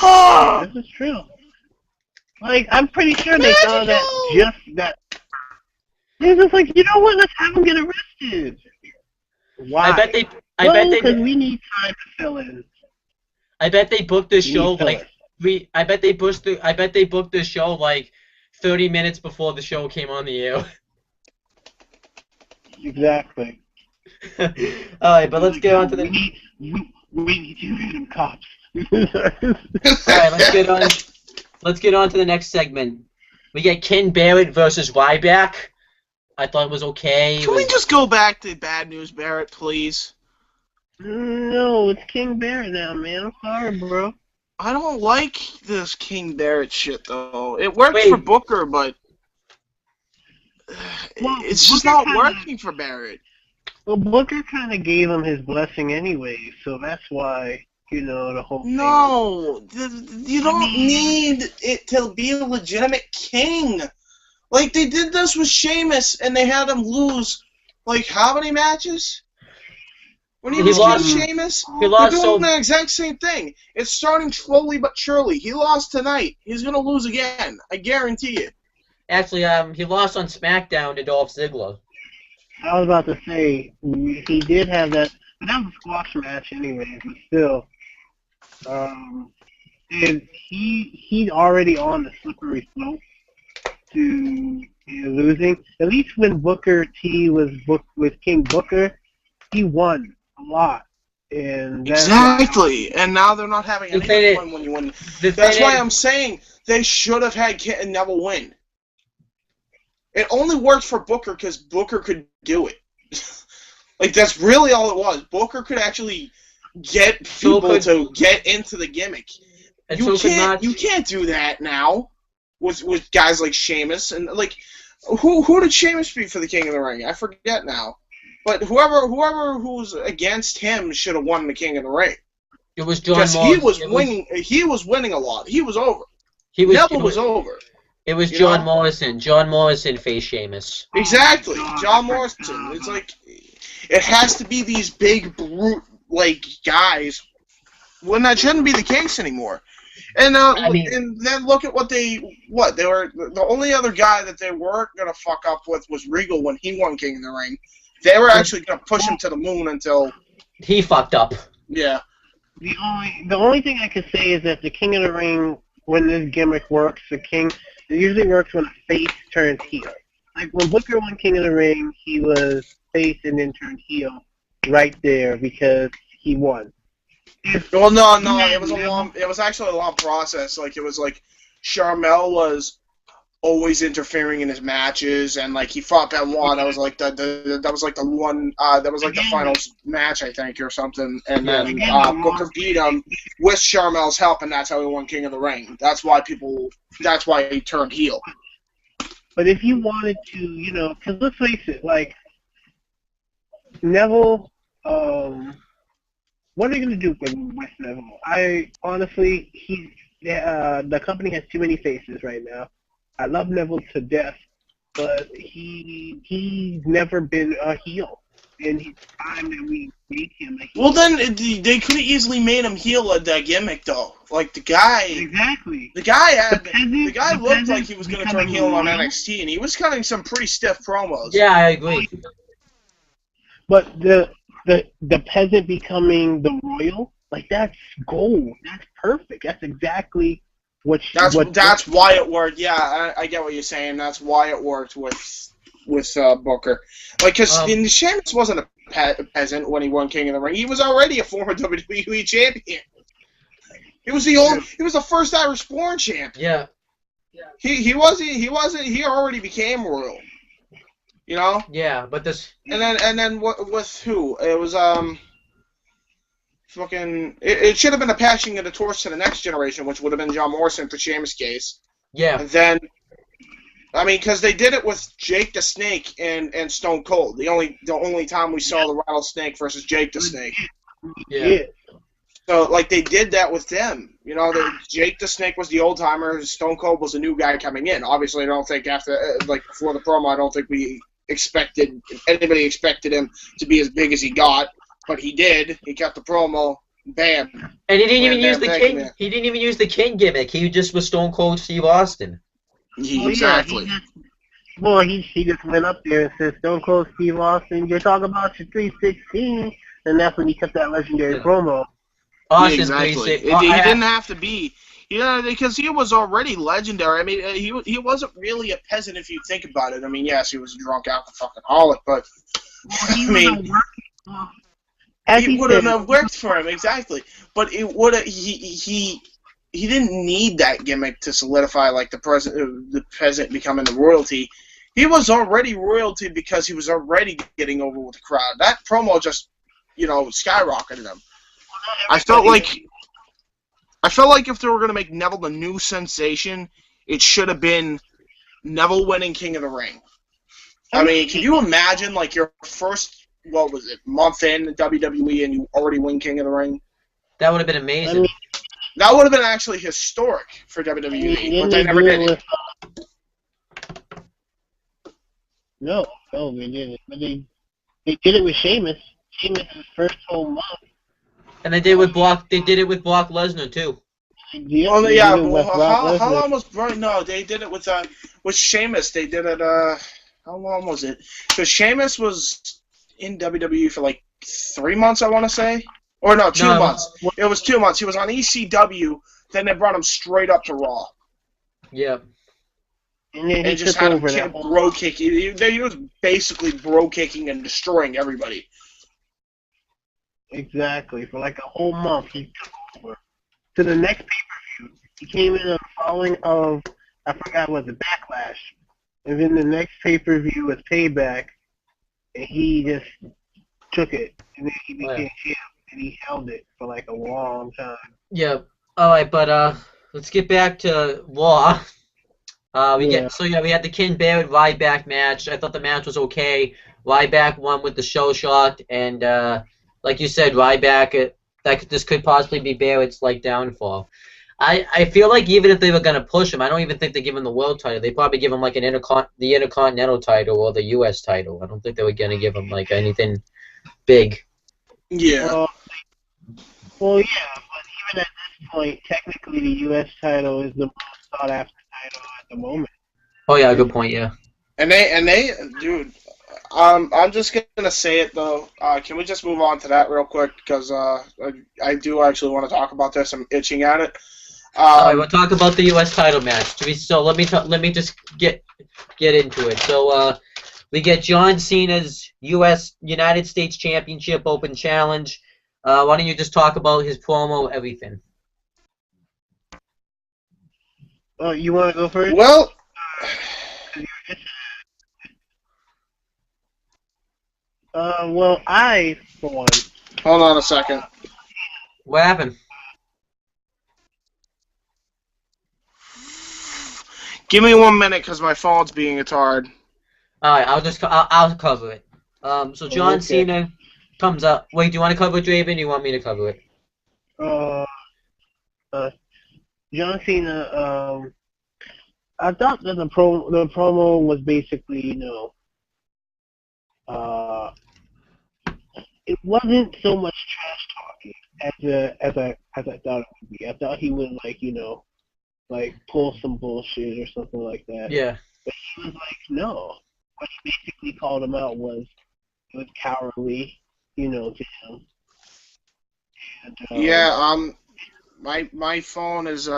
This is true. Like, I'm pretty sure they thought that just that. They're just like, you know what? Let's have him get arrested. Why? I bet they. Because we need time to fill in. I bet they booked this show need like I bet they booked this show like 30 minutes before the show came on the air. Exactly. All right, but let's get on to the. We need you random cops. All right, let's get on to the next segment. We get Ken Barrett versus Ryback. I thought it was okay. Can we just go back to Bad News Barrett, please? No, it's King Barrett now, man. I'm sorry, bro. I don't like this King Barrett shit, though. It works for Booker, but it's just not working for Barrett. Well, Booker kind of gave him his blessing anyway, so that's why, you know, the whole thing. No, you don't need it to be a legitimate king. Like, they did this with Sheamus, and they had him lose, like, how many matches? When he was King Sheamus, they're doing the exact same thing. It's starting slowly but surely. He lost tonight. He's going to lose again. I guarantee it. Actually, he lost on SmackDown to Dolph Ziggler. I was about to say, he did have that, but that was a squash match anyway, but still. And he's already on the slippery slope to losing. At least when Booker T was booked with King Booker, he won a lot. And exactly. And now they're not having any fun when you win. That's why I'm saying they should have had Neville win. It only worked for Booker because Booker could do it. Like, that's really all it was. Booker could actually get people to get into the gimmick. You can't do that now with guys like Sheamus. And, like, who did Sheamus beat for the King of the Ring? I forget now. But whoever who's against him should have won the King of the Ring. It was John Morrison. He was winning a lot. He was over. Neville was over. It was John Morrison. John Morrison faced Sheamus. Exactly. John Morrison. It's like, it has to be these big, brute, like, guys, when that shouldn't be the case anymore. And and then look at they were, the only other guy that they weren't going to fuck up with was Regal when he won King of the Ring. They were actually going to push him to the moon until he fucked up. Yeah. The only thing I could say is that the King of the Ring, when this gimmick works, it usually works when a face turns heel. Like when Booker won King of the Ring, he was face and then turned heel right there because he won. Well, no, it was actually a long process. Like, it was like Sharmell was always interfering in his matches, and like he fought Benoit. That was like the finals match, I think, or something. And then Booker beat him with Sharmell's help, and that's how he won King of the Ring. That's why he turned heel. But if you wanted to, because let's face it, like Neville, what are they going to do with Neville? I honestly, the company has too many faces right now. I love Neville to death, but he's never been a heel. And it's time that we make him a heel. Well, then they could have easily made him heel at that gimmick, though. Like the guy, exactly. The guy looked like he was going to turn heel on NXT, and he was cutting some pretty stiff promos. Yeah, I agree. But the peasant becoming the royal, like that's gold. That's perfect. That's exactly. That's why it worked. Yeah, I get what you're saying. That's why it worked with Booker. Like, because Sheamus wasn't a peasant when he won King of the Ring. He was already a former WWE champion. He was the first Irish-born champ. Yeah. He already became royal. You know. Yeah, but this. And then with who? It was fucking, it should have been a passing of the torch to the next generation, which would have been John Morrison for Sheamus' case. Yeah. And then I mean, because they did it with Jake the Snake and Stone Cold. The only time we saw the Rattlesnake versus Jake the Snake. Yeah. So, like, they did that with them. You know, Jake the Snake was the old timer. Stone Cold was the new guy coming in. Obviously, I don't think before the promo, I don't think anybody expected him to be as big as he got, but he did. He kept the promo. Bam. And he didn't even use the King. He didn't even use the King gimmick. He just was Stone Cold Steve Austin. Exactly. He just went up there and said, Stone Cold Steve Austin, you're talking about your 316, and that's when he kept that legendary promo. Austin, exactly. He didn't have to be, because he was already legendary. I mean, he wasn't really a peasant if you think about it. I mean, yes, he was a drunk alcoholic, but I mean, it wouldn't have worked for him exactly. But it would have. He didn't need that gimmick to solidify like the peasant becoming the royalty. He was already royalty because he was already getting over with the crowd. That promo just, skyrocketed him. I felt like if they were going to make Neville the new sensation, it should have been Neville winning King of the Ring. I mean, can you imagine like your first, month in WWE and you already win King of the Ring? That would have been amazing. That would have been actually historic for WWE, but they never did it. No, they didn't. But they did it with Sheamus. Sheamus' first whole month. And they did it with Brock Lesnar too. How long was Brian? No, they did it with Sheamus. They did it. How long was it? Because Sheamus was in WWE for like 3 months, I want to say, or no, 2 months. It was 2 months. He was on ECW. Then they brought him straight up to Raw. Yeah. And then he just had him bro kicking. He was basically bro kicking and destroying everybody. Exactly. For like a whole month, he took over. To the next pay-per-view, he came in the following of, I forgot, was it Backlash? And then the next pay-per-view was Payback, and he just took it. And then he became champ, and he held it for like a long time. Yeah. All right, but let's get back to Raw. We had the Ken Barrett Ryback match. I thought the match was okay. Ryback won with the show shot, and like you said, Ryback, this could possibly be Barrett's downfall. I feel like even if they were gonna push him, I don't even think they give him the world title. They probably give him like the Intercontinental title or the U.S. title. I don't think they were gonna give him like anything big. Yeah. Well, yeah, but even at this point, technically the U.S. title is the most sought after title at the moment. Oh yeah, good point. Yeah. And they, dude. I'm just gonna say it though. Can we just move on to that real quick? Because I do actually want to talk about this. I'm itching at it. All right, we'll talk about the U.S. title match. So let me just get into it. So we get John Cena's United States Championship Open Challenge. Why don't you just talk about his promo, everything? Oh, you want to go first? Well. I, for one... Hold on a second. What happened? Give me 1 minute, because my phone's being retarded. Alright, I'll cover it. So John Cena comes up. Wait, do you want to cover it, Draven, or do you want me to cover it? John Cena, I thought that the promo was basically, it wasn't so much trash talking as I thought it would be. I thought he would pull some bullshit or something like that. Yeah. But he was like, no. What he basically called him out was cowardly, to him. And, my phone is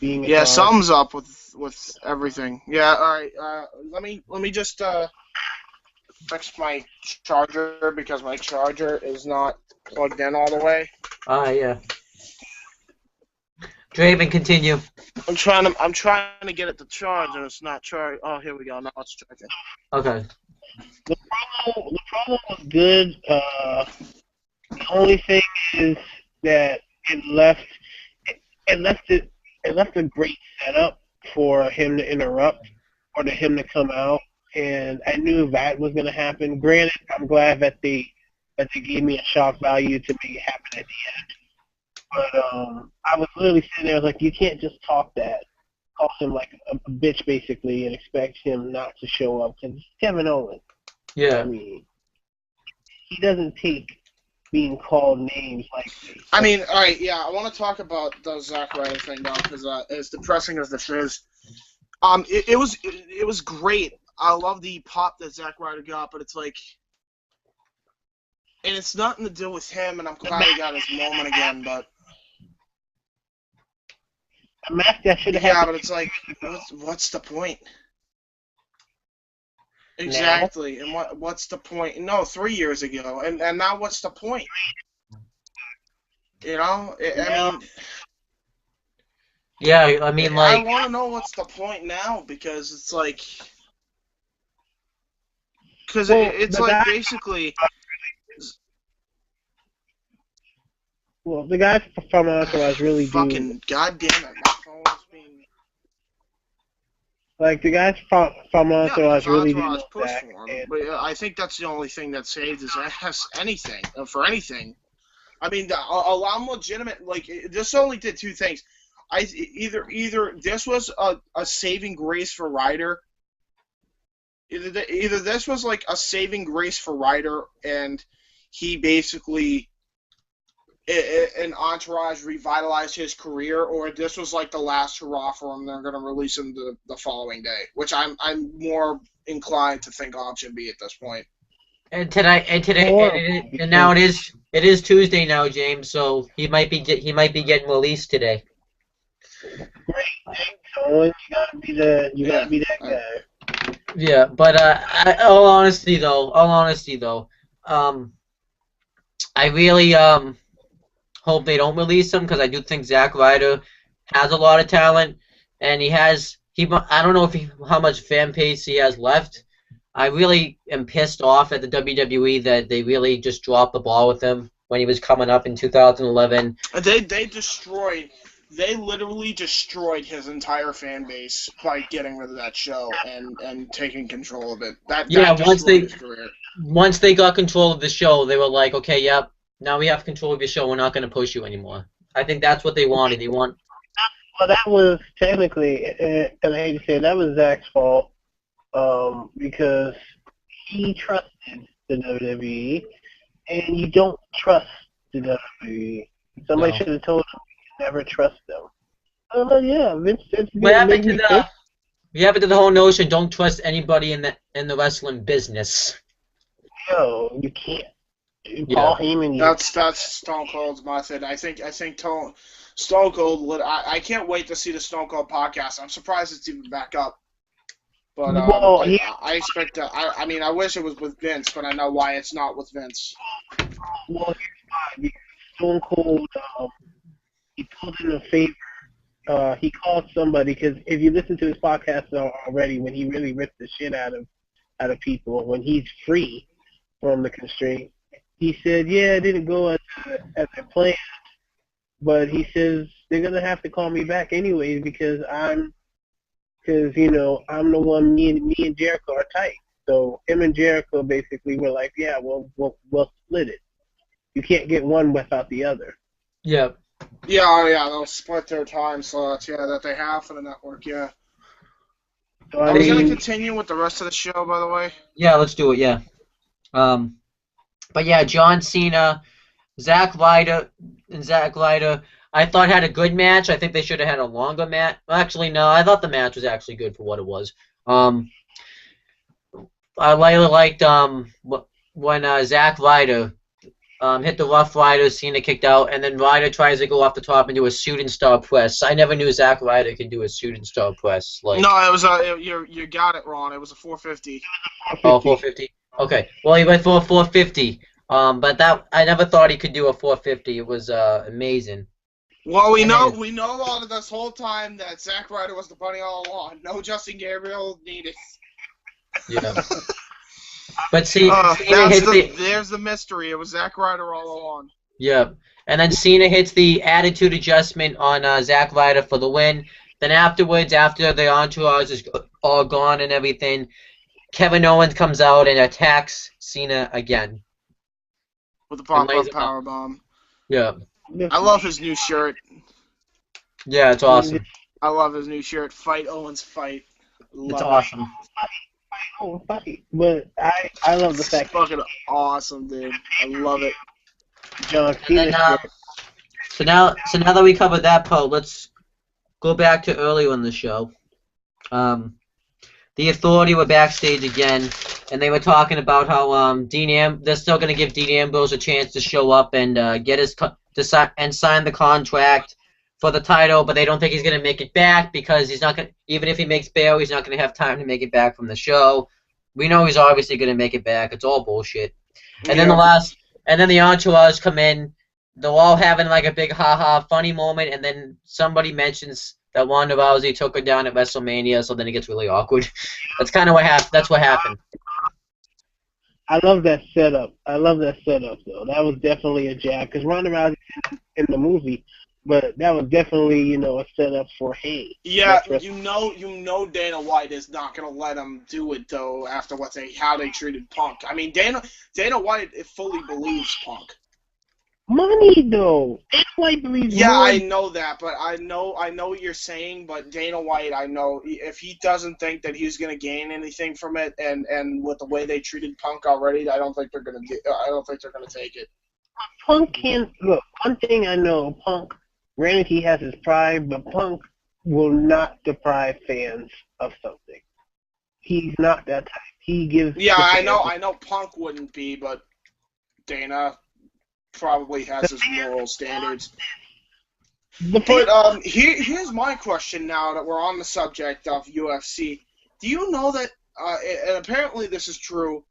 being something's up with everything. Yeah, all right. Let me just fix my charger because my charger is not plugged in all the way. Yeah. Draven, continue. I'm trying to get it to charge and it's not charged. Oh, here we go. Now it's charging. Okay. The promo was good. The only thing is that it left a great setup for him to interrupt or to him to come out, and I knew that was going to happen. Granted, I'm glad that they gave me a shock value to make it happen at the end. But I was literally sitting there like, you can't just talk that, call him like a bitch basically, and expect him not to show up because it's Kevin Owens. Yeah. I mean, he doesn't take being called names like this. I mean, all right, yeah, I want to talk about the Zack Ryder thing though, because as depressing as this is, it was great. I love the pop that Zack Ryder got, but it's like, and it's nothing to do with him, and I'm glad he got his moment again, but. A match that should have Yeah, happened. but it's like, what's the point? Exactly, and what's the point? No, 3 years ago, and now what's the point? You know, I mean, Yeah, I mean, like, I want to know what's the point now because it's like, because it's like basically. Well, the guys from Entourage really do. Fucking goddamn it, my phone is being. Like the guys from Entourage really do. Entourage pushed for him, but I think that's the only thing that saved his ass. Anything for anything. I mean, I'm legitimate. Like this only did two things. Either this was a saving grace for Ryder. Either this was like a saving grace for Ryder, and he basically an Entourage revitalized his career, or this was like the last hurrah for him. They're going to release him the following day, which I'm more inclined to think option B at this point. and now it is Tuesday now, James. So he might be getting released today. Great, Owen, you gotta be that guy. Yeah, but all honesty though, I really hope they don't release him because I do think Zack Ryder has a lot of talent, and I don't know how much fan base he has left. I really am pissed off at the WWE that they really just dropped the ball with him when he was coming up in 2011. They literally destroyed his entire fan base by getting rid of that show and taking control of it. That his career. Once they got control of the show, they were like, okay, yep, now we have control of your show. We're not going to push you anymore. I think that's what they wanted. Well, that was technically, and I hate to say it, that was Zach's fault because he trusted the WWE, and you don't trust the WWE. Somebody should have told him you never trust them. Yeah, Vince. What happened to the whole notion? Don't trust anybody in the wrestling business. No, you can't. Paul Heyman. That's Stone Cold's method. I think Stone Cold. I can't wait to see the Stone Cold podcast. I'm surprised it's even back up. But I expect that. I mean, I wish it was with Vince, but I know why it's not with Vince. Well, here's why. Because Stone Cold, he pulled in a favor. He called somebody because if you listen to his podcast already, when he really ripped the shit out of people, when he's free from the constraint, he said, "Yeah, it didn't go as I planned, but he says they're gonna have to call me back anyways because I'm the one. Me and Jericho are tight. So him and Jericho basically were like, yeah, we'll split it. You can't get one without the other." Yeah. Yeah, they'll split their time slots. Yeah, that they have for the network. Yeah. So, Are we gonna continue with the rest of the show, by the way? Yeah, let's do it. Yeah. But yeah, John Cena, Zack Ryder, I thought had a good match. I think they should have had a longer match. Well, actually, no, I thought the match was actually good for what it was. I really liked when Zack Ryder hit the Rough Rider, Cena kicked out, and then Ryder tries to go off the top and do a shooting star press. I never knew Zack Ryder could do a shooting star press. No, it was you got it wrong. It was a 450. Oh, 450. Okay. Well, he went for a 450. But that I never thought he could do a 450. It was amazing. Well, we know all of this whole time that Zack Ryder was the bunny all along. No Justin Gabriel needed. Yeah. But see, there's the mystery. It was Zack Ryder all along. Yeah. And then Cena hits the attitude adjustment on Zack Ryder for the win. Then afterwards, after the entourage is all gone and everything, Kevin Owens comes out and attacks Cena again With the and pop-up lays him out. powerbomb. Yeah, I love his new shirt. yeah, it's awesome. I love his new shirt. Fight Owens, fight. It's Love awesome. Oh, fight. But I love the It's fact fucking awesome, dude. I love it. John And then, Cena. so now that we covered that part, let's go back to earlier in the show. The Authority were backstage again, and they were talking about how they're still going to give Dean Ambrose a chance to show up and get his and sign the contract for the title, but they don't think he's going to make it back because he's not going. Even if he makes bail, he's not going to have time to make it back from the show. We know he's obviously going to make it back. It's all bullshit. And then the entourage come in. They're all having like a big ha-ha funny moment, and then somebody mentions that Ronda Rousey took her down at WrestleMania, so then it gets really awkward. That's kind of what happened. That's what happened. I love that setup. Though. That was definitely a jab, because Ronda Rousey in the movie, but that was definitely, a setup for hey. Yeah, you know Dana White is not gonna let him do it though after how they treated Punk. I mean, Dana White fully believes Punk. Money though. Dana White believes. Yeah, more. I know that, but I know what you're saying. But Dana White, I know if he doesn't think that he's gonna gain anything from it, and with the way they treated Punk already, I don't think they're gonna take it. Punk can't look. One thing I know, Punk. Granted, he has his pride, but Punk will not deprive fans of something. He's not that type. He gives. Yeah, I know Punk wouldn't be, but Dana probably has his moral standards. But here's my question now that we're on the subject of UFC. Do you know that, and apparently this is true,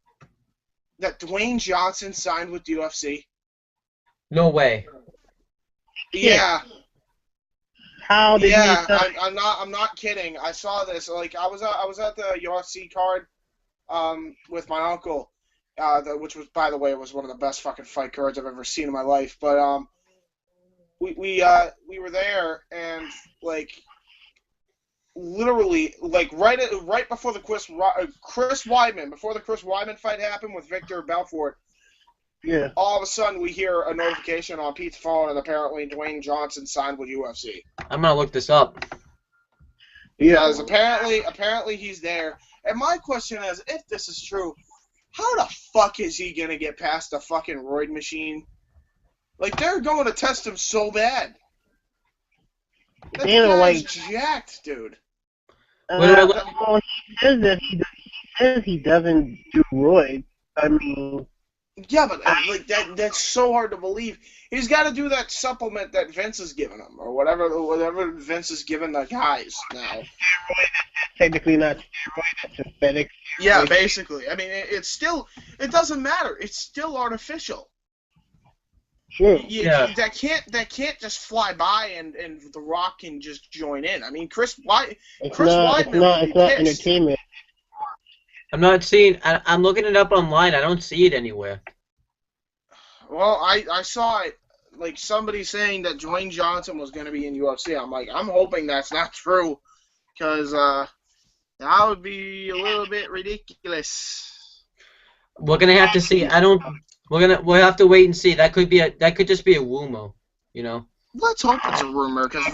that Dwayne Johnson signed with UFC? No way. Yeah. How did he sign? I'm not kidding. I saw this. Like I was at the UFC card with my uncle. Which was, by the way, was one of the best fucking fight cards I've ever seen in my life. But we were there, and like literally, like right before the Chris Weidman fight happened with Victor Belfort. Yeah. All of a sudden, we hear a notification on Pete's phone, and apparently Dwayne Johnson signed with UFC. I'm gonna look this up. Because apparently he's there. And my question is, if this is true, how the fuck is he gonna get past the fucking roid machine? Like, they're going to test him so bad. That guy's jacked, dude. Well, he says that he says he doesn't do roids. I mean. Yeah, but like that's so hard to believe. He's got to do that supplement that Vince is giving him, or whatever Vince is giving the guys now. Technically not steroid, synthetic. Yeah, basically. I mean, it doesn't matter. It's still artificial. Sure. That can't just fly by and The Rock can just join in. I mean, Chris Weidman. It's not entertainment. I'm not seeing. I'm looking it up online. I don't see it anywhere. Well, I saw it. Like somebody saying that Dwayne Johnson was going to be in UFC. I'm like, I'm hoping that's not true, because that would be a little bit ridiculous. We're gonna have to see. We'll have to wait and see. That could just be a rumor, Let's hope it's a rumor, because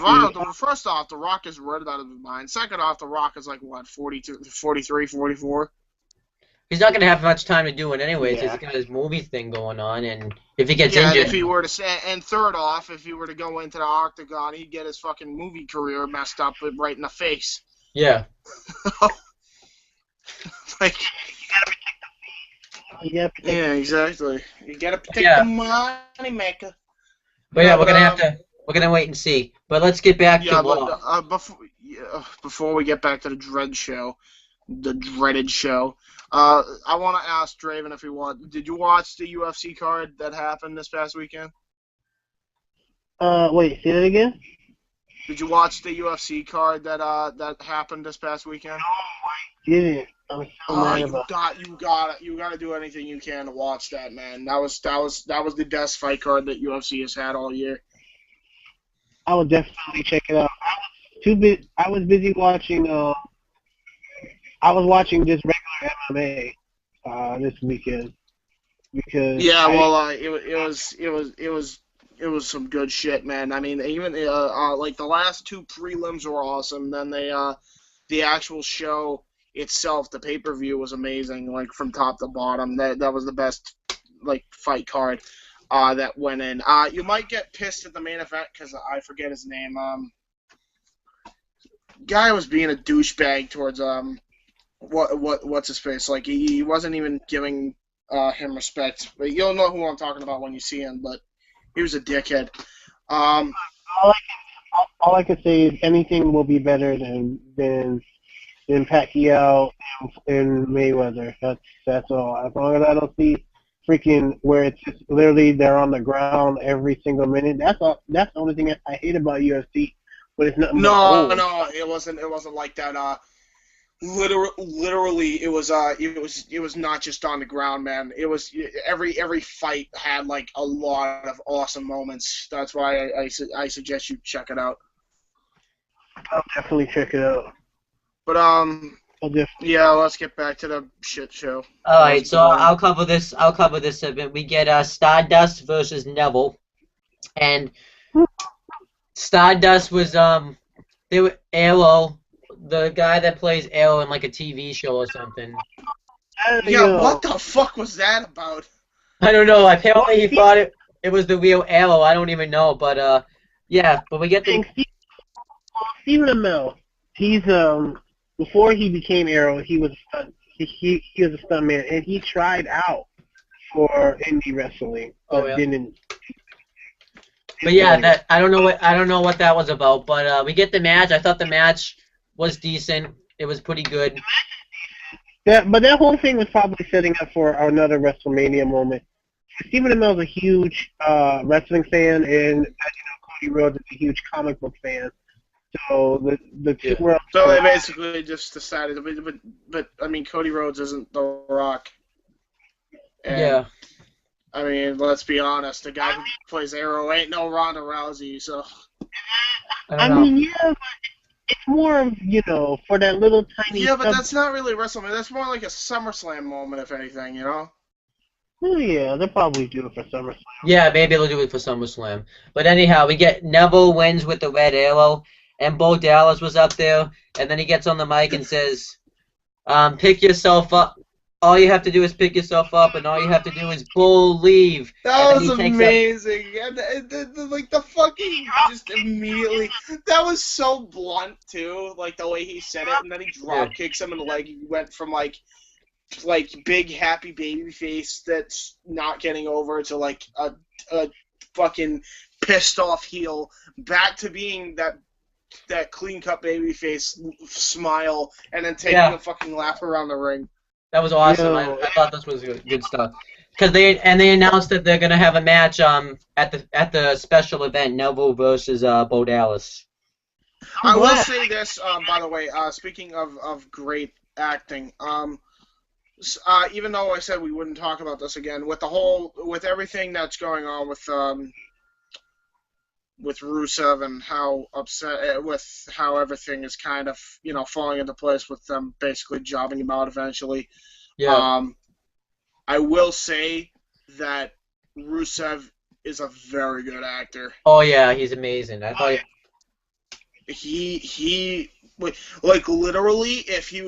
first off, The Rock is right out of his mind. Second off, The Rock is like, what, 42, 43, 44? He's not gonna have much time to do it anyways. He's got his movie thing going on, and if he gets injured, if he were to say, and third off, if he were to go into the octagon, he'd get his fucking movie career messed up right in the face. Yeah. Like, yeah, exactly. You gotta protect the money maker. But yeah, we're gonna wait and see. But let's get back to before we get back to the dreaded show, I want to ask Draven if did you watch the UFC card that happened this past weekend? Wait, say that again? Did you watch the UFC card that happened this past weekend? No, I didn't. I'm so mad about you gotta do anything you can to watch that, man. That was the best fight card that UFC has had all year. I would definitely check it out. I was busy watching. I was watching just regular MMA this weekend because Yeah, I well, it was some good shit, man. I mean, even like the last two prelims were awesome. Then the actual show itself, the pay-per-view was amazing, like from top to bottom. That was the best like fight card that went in. You might get pissed at the main event because I forget his name. Guy was being a douchebag towards what's his face? Like he wasn't even giving him respect. But you'll know who I'm talking about when you see him. But he was a dickhead. all all I can say is anything will be better than Pacquiao and Mayweather. That's all. As long as I don't see freaking where it's just literally they're on the ground every single minute. That's the only thing I hate about UFC. But it's nothing but No, gold. no, it wasn't. It wasn't like that. Literally, it was not just on the ground, man. It was every fight had like a lot of awesome moments. That's why I suggest you check it out. I'll definitely check it out. But I'll definitely. yeah, let's get back to the shit show. All That right, was so boring. I'll cover this. I'll cover this segment. We get Stardust versus Neville, and Stardust was they were Arrow, the guy that plays Arrow in like a TV show or something. Yeah, what the fuck was that about? I don't know. Apparently he thought it was the real Arrow. I don't even know, but yeah. But we get the Stephen Amell. He's before he became Arrow, he was a stunt. He was a stuntman, and he tried out for indie wrestling, but yeah. didn't. But yeah, that I don't know what that was about. But we get the match. I thought the match was decent. It was pretty good. But that whole thing was probably setting up for another WrestleMania moment. Stephen Amell's a huge wrestling fan, and as you know, Cody Rhodes is a huge comic book fan. So the two worlds. So they basically just decided, but I mean, Cody Rhodes isn't The Rock. And, Yeah. I mean, let's be honest. The guy who plays Arrow ain't no Ronda Rousey, so. I mean, yeah, but it's more of, for that little tiny. Yeah, but that's not really WrestleMania. That's more like a SummerSlam moment, if anything, you know? Oh, yeah, they'll probably do it for SummerSlam. Yeah, maybe they'll do it for SummerSlam. But anyhow, we get Neville wins with the red arrow, and Bo Dallas was up there, and then he gets on the mic and says, pick yourself up. All you have to do is pick yourself up, and all you have to do is believe. That was amazing. And like the fucking just immediately. That was so blunt too, like the way he said it, and then he drop kicks him in the leg. He went from like big happy baby face that's not getting over to like a fucking pissed off heel back to being that clean cut baby face smile, and then taking a fucking lap around the ring. That was awesome. I thought this was good stuff. Because they announced that they're gonna have a match at the special event, Neville versus Bo Dallas. I will say this, by the way. Speaking of great acting, even though I said we wouldn't talk about this again, with everything that's going on with Rusev and how upset with how everything is kind of falling into place with them basically jobbing him out eventually. Yeah. I will say that Rusev is a very good actor. Oh yeah, he's amazing. I thought he like literally if he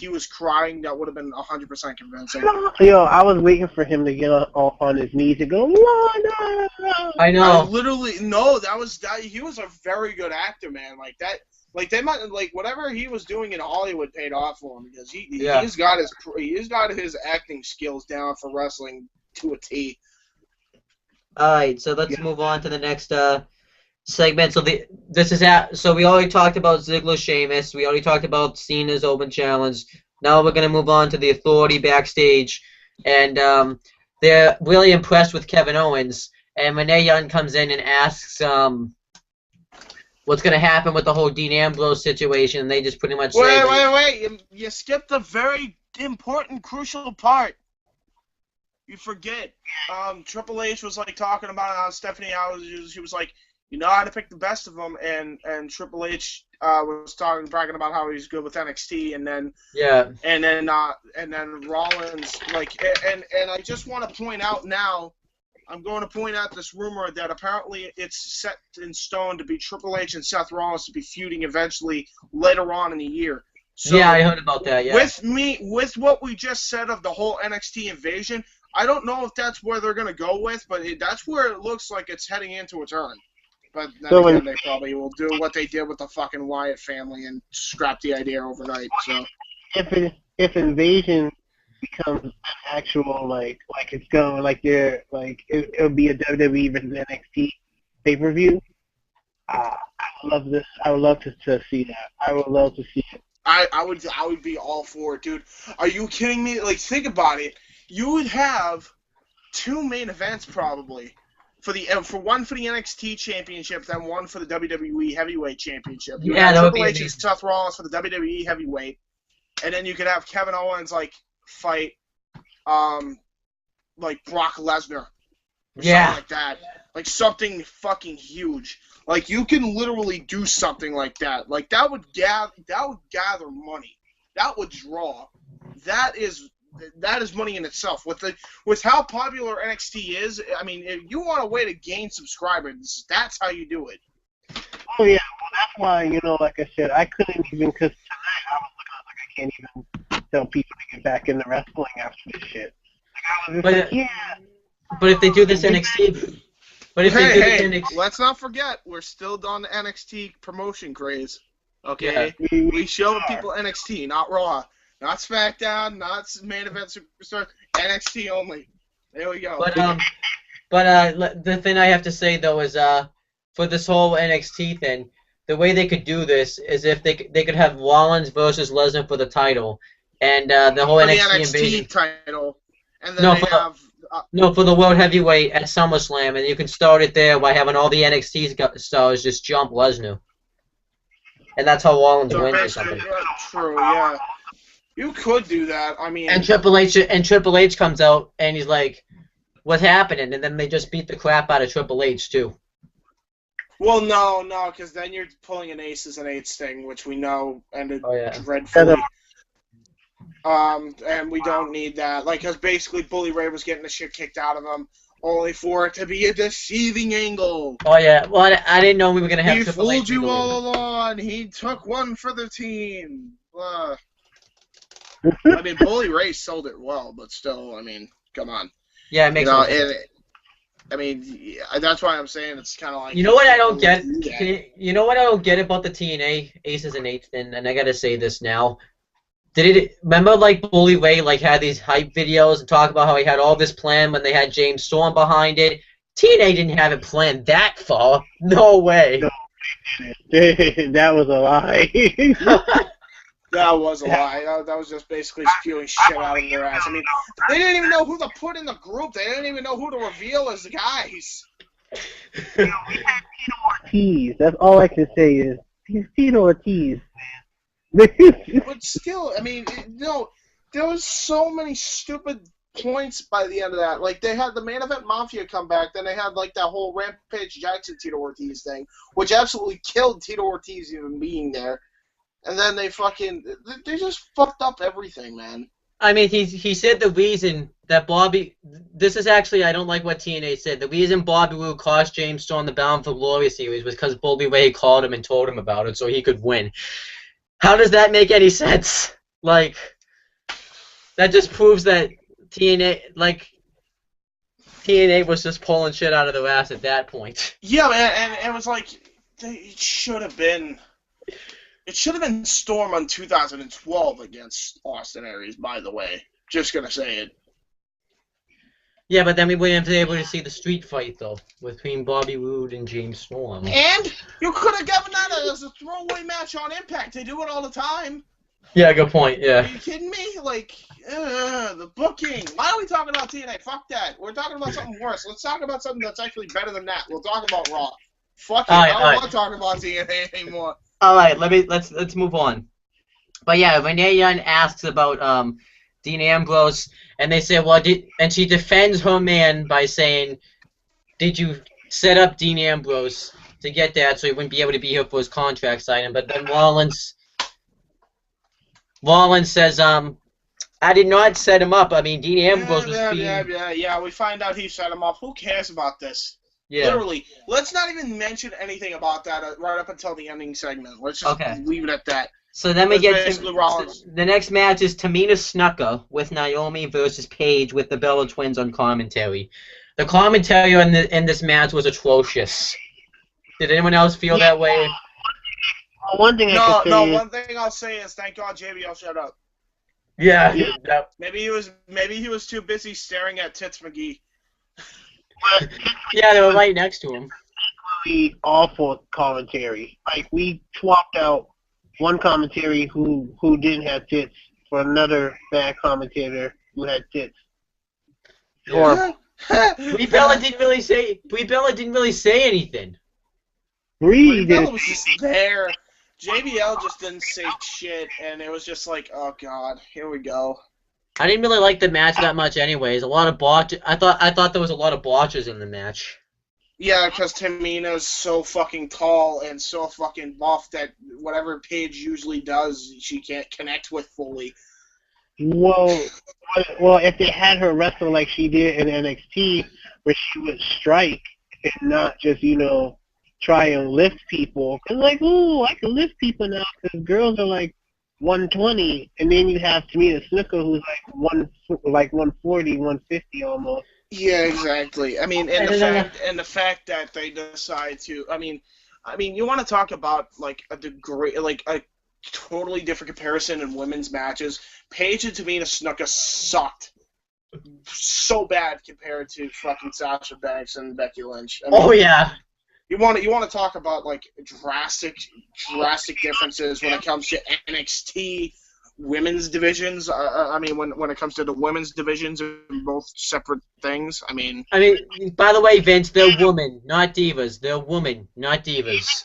was crying, that would have been 100% convincing. Yo, I was waiting for him to get on his knees and go, Lana! I know. He was a very good actor, man. Like that. Like they might whatever he was doing in Hollywood paid off for him because he's got his acting skills down for wrestling to a T. All right, so let's move on to the next segment. So we already talked about Ziggler, Sheamus. We already talked about Cena's Open Challenge. Now we're gonna move on to the Authority backstage, and they're really impressed with Kevin Owens. And Renee Young comes in and asks what's going to happen with the whole Dean Ambrose situation, and they just pretty much say... Wait. You skipped a very important, crucial part. You forget. Triple H was, talking about how Stephanie, she was like, You know how to pick the best of them, and Triple H was bragging about how he's good with NXT, and then Yeah. and then Rollins, like, and I just want to point out now, I'm going to point out this rumor that apparently it's set in stone to be Triple H and Seth Rollins to be feuding eventually later on in the year. So Yeah, I heard about that. Yeah. with what we just said of the whole NXT invasion, I don't know if that's where they're going to go with, but that's where it looks like it's heading into a turn. But then So again, they probably will do what they did with the fucking Wyatt family and scrap the idea overnight. So if Invasion becomes an actual like it's going like they're like it'll be a WWE versus NXT pay-per-view. I would love this. I would love to see that. I would love to see it. I would be all for it, dude. Are you kidding me? Like, think about it. You would have 2 main events probably for one for the NXT Championship, then one for the WWE Heavyweight Championship. You Yeah, that would be Triple H and amazing. Seth Rollins for the WWE Heavyweight, and then you could have Kevin Owens like fight like Brock Lesnar. Or Yeah. something like that. Like something fucking huge. Like you can literally do something like that. Like that would gather money. That would draw. That is money in itself. With how popular NXT is, I mean, if you want a way to gain subscribers, that's how you do it. Oh yeah, well that's why like I said, I couldn't even because tonight I was looking like I can't even tell people to get back into wrestling after this shit. Like I was just like, yeah. But if they do this NXT, but if they do this NXT, let's not forget, we're still on the NXT promotion craze. Okay, Yeah. we show people NXT, not Raw, not SmackDown, not main event superstar, NXT only. There we go. But the thing I have to say though is for this whole NXT thing, the way they could do this is if they could have Rollins versus Lesnar for the title, and the whole for the NXT NXT invasion. title, and then for the World Heavyweight at SummerSlam, and you can start it there by having all the NXT stars just jump Lesnar, and that's how Rollins wins or something. Yeah, true, yeah. You could do that. I mean, And Triple H comes out and he's like, "What's happening?" And then they just beat the crap out of Triple H too. well, no, because then you're pulling an aces and eights thing, which we know ended Oh yeah. dreadfully. And we don't need that. Like, because basically Bully Ray was getting the shit kicked out of him, only for it to be a deceiving angle. Oh yeah. Well, I didn't know we were gonna have He Triple H fooled you do it. all along. He took one for the team. I mean, Bully Ray sold it well, but still, I mean, come on. Yeah, it makes sense. I mean, that's why I'm saying it's kind of like... You know what I don't get? You know what I don't get about the TNA Aces and Eights thing, and I gotta say this now. Remember like Bully Ray like had these hype videos and talk about how he had all this plan when they had James Storm behind it? TNA didn't have it planned that far. No way. That was a lie. That was a lie. That was just basically spewing shit out of their ass. I mean, they didn't even know who to put in the group. They didn't even know who to reveal as the guys. We had Tito Ortiz. That's all I can say is he's Tito Ortiz. But still, I mean, there was so many stupid points by the end of that. Like, they had the main event Mafia come back, then they had, like, that whole Rampage Jackson Tito Ortiz thing, which absolutely killed Tito Ortiz even being there. And then they just fucked up everything, man. I mean, he said the reason that Bobby... This is actually, I don't like what TNA said. The reason Bobby Roode cost James Storm the Bound for Glory series was because Bully Ray called him and told him about it so he could win. How does that make any sense? Like, that just proves that TNA was just pulling shit out of their ass at that point. Yeah, man, and it was like, it should have been Storm on 2012 against Austin Aries, by the way. Just gonna say it. Yeah, but then we wouldn't have been able to see the street fight, though, between Bobby Roode and James Storm. And you could have given that as a throwaway match on Impact. They do it all the time. Yeah, good point, yeah. Are you kidding me? Like, the booking. Why are we talking about TNA? Fuck that. We're talking about something worse. Let's talk about something that's actually better than that. We'll talk about Raw. Fuck it. I don't want to talk about TNA anymore. Alright, let's move on. But yeah, Renee Young asks about Dean Ambrose, and they say, well, and she defends her man by saying, did you set up Dean Ambrose to get that, so he wouldn't be able to be here for his contract signing. But then Rollins says, I did not set him up. I mean, Dean Ambrose was being... Yeah. We find out he set him up. Who cares about this? Yeah. Literally, let's not even mention anything about that right up until the ending segment. Let's just leave it at that. So then we get to Rollins. The next match is Tamina Snuka with Naomi versus Paige with the Bella Twins on commentary. The commentary in this match was atrocious. Did anyone else feel that way? One thing one thing I'll say is thank God JBL shut up. Yeah. Maybe he was too busy staring at Tits McGee. Yeah, they were right next to him. Awful commentary. Like, we swapped out one commentary who didn't have tits for another bad commentator who had tits. Yeah. Bella didn't really say anything. Bella was just there. JBL just didn't say shit, and it was just like, oh god, here we go. I didn't really like the match that much, anyways. A lot of botches. I thought there was a lot of botches in the match. Yeah, because Tamina's so fucking tall and so fucking buff that whatever Paige usually does, she can't connect with fully. Well, if they had her wrestle like she did in NXT, where she would strike and not just, try and lift people. Cause like, ooh, I can lift people now because girls are like 120, and then you have Tamina Snuka who's like 140, 150 almost. Yeah, exactly. I mean, and the fact that they decide to, I mean, you want to talk about like a degree, like a totally different comparison in women's matches. Paige and Tamina Snuka sucked so bad compared to fucking Sasha Banks and Becky Lynch. I mean, oh yeah. You want to talk about like drastic differences when it comes to NXT women's divisions. I mean, when it comes to the women's divisions, and both separate things. I mean, by the way, Vince, they're women, not divas. They're women, not divas.